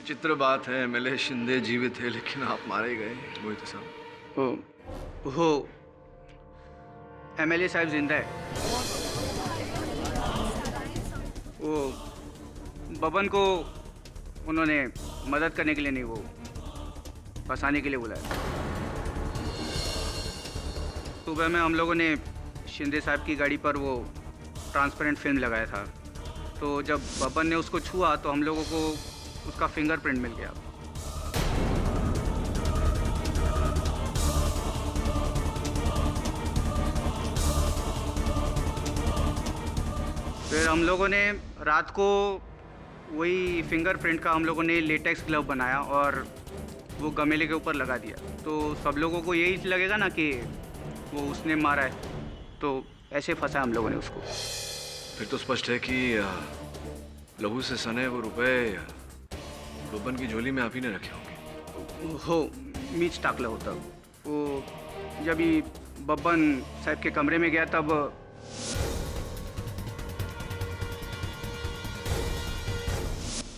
चित्र बात है, एमएलए शिंदे जीवित है लेकिन आप मारे गए मोहित साहब।
हो
एमएलए साहब जिंदा है। वो बबन को उन्होंने मदद करने के लिए नहीं, वो फंसाने के लिए बुलाया। सुबह में हम लोगों ने शिंदे साहब की गाड़ी पर वो ट्रांसपेरेंट फिल्म लगाया था, तो जब बबन ने उसको छुआ तो हम लोगों को उसका फिंगरप्रिंट मिल गया। फिर हम लोगों ने रात को वही फिंगरप्रिंट का हम लोगों ने लेटेक्स ग्लव बनाया और वो गमेले के ऊपर लगा दिया, तो सब लोगों को यही लगेगा ना कि वो उसने मारा है, तो ऐसे फंसा हम लोगों ने उसको।
फिर तो स्पष्ट है कि लहू से सने वो रुपए बब्बन की झोली में आप ही ने रखे होंगे।
हो, मीच टाकला होता वो। जब ही बब्बन साहब के कमरे में गया तब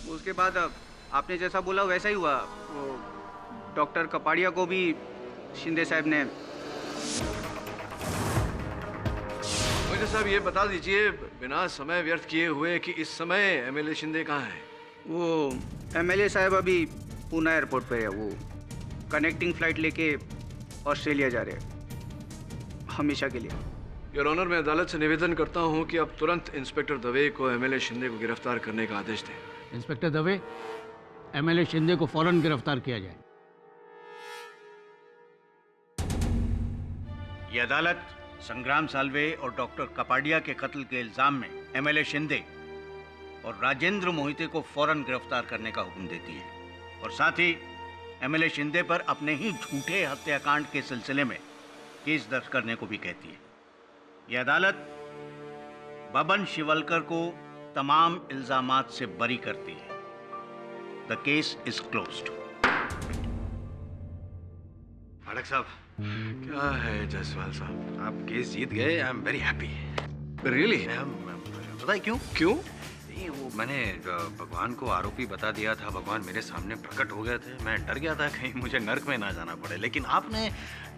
उसके बाद आपने जैसा बोला वैसा ही हुआ। वो डॉक्टर कपाड़िया को भी शिंदे साहब ने।
मुझे साहब ये बता दीजिए बिना समय व्यर्थ किए हुए कि इस समय एमएलए शिंदे कहाँ है?
वो एमएलए साहब अभी पूना एयरपोर्ट पे है। वो कनेक्टिंग फ्लाइट लेके ऑस्ट्रेलिया जा रहे हैं हमेशा के लिए।
योर ऑनर, मैं अदालत से निवेदन करता हूँ कि आप तुरंत इंस्पेक्टर दवे को एमएलए शिंदे को गिरफ्तार करने का आदेश दें।
इंस्पेक्टर दवे, एमएलए शिंदे को फौरन गिरफ्तार किया जाए।
ये अदालत संग्राम साल्वे और डॉक्टर कपाडिया के कत्ल के इल्जाम में एमएलए शिंदे और राजेंद्र मोहिते को फौरन गिरफ्तार करने का हुक्म देती है और साथ ही एमएलए शिंदे पर अपने ही झूठे हत्याकांड के सिलसिले में केस दर्ज करने को भी कहती है। यह अदालत बबन शिवलकर को तमाम इल्जामात से बरी करती है। The case is closed.
फाटक साहब, क्या है जायसवाल साहब, आप केस जीत गए। I am very happy. Really?
पता है क्यों?
क्यों?
नहीं, वो मैंने भगवान को आरोपी बता दिया था। भगवान मेरे सामने प्रकट हो गए थे। मैं डर गया था कहीं मुझे नर्क में ना जाना पड़े, लेकिन आपने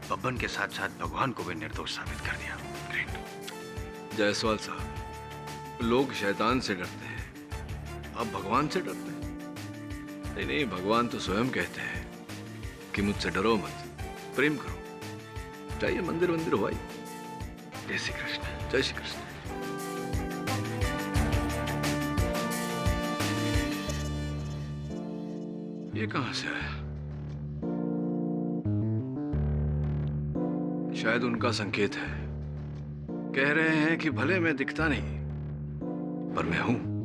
बब्बन के साथ साथ भगवान को भी निर्दोष साबित कर दिया। ग्रेट।
जायसवाल साहब, लोग शैतान से डरते हैं, आप भगवान से डरते हैं? नहीं नहीं, भगवान तो स्वयं कहते हैं कि मुझसे डरो मत, प्रेम करो। जाइए मंदिर वंदिर हो आई। जय श्री कृष्ण, जय श्री कृष्ण। ये कहां से आया? शायद उनका संकेत है। कह रहे हैं कि भले मैं दिखता नहीं पर मैं हूं।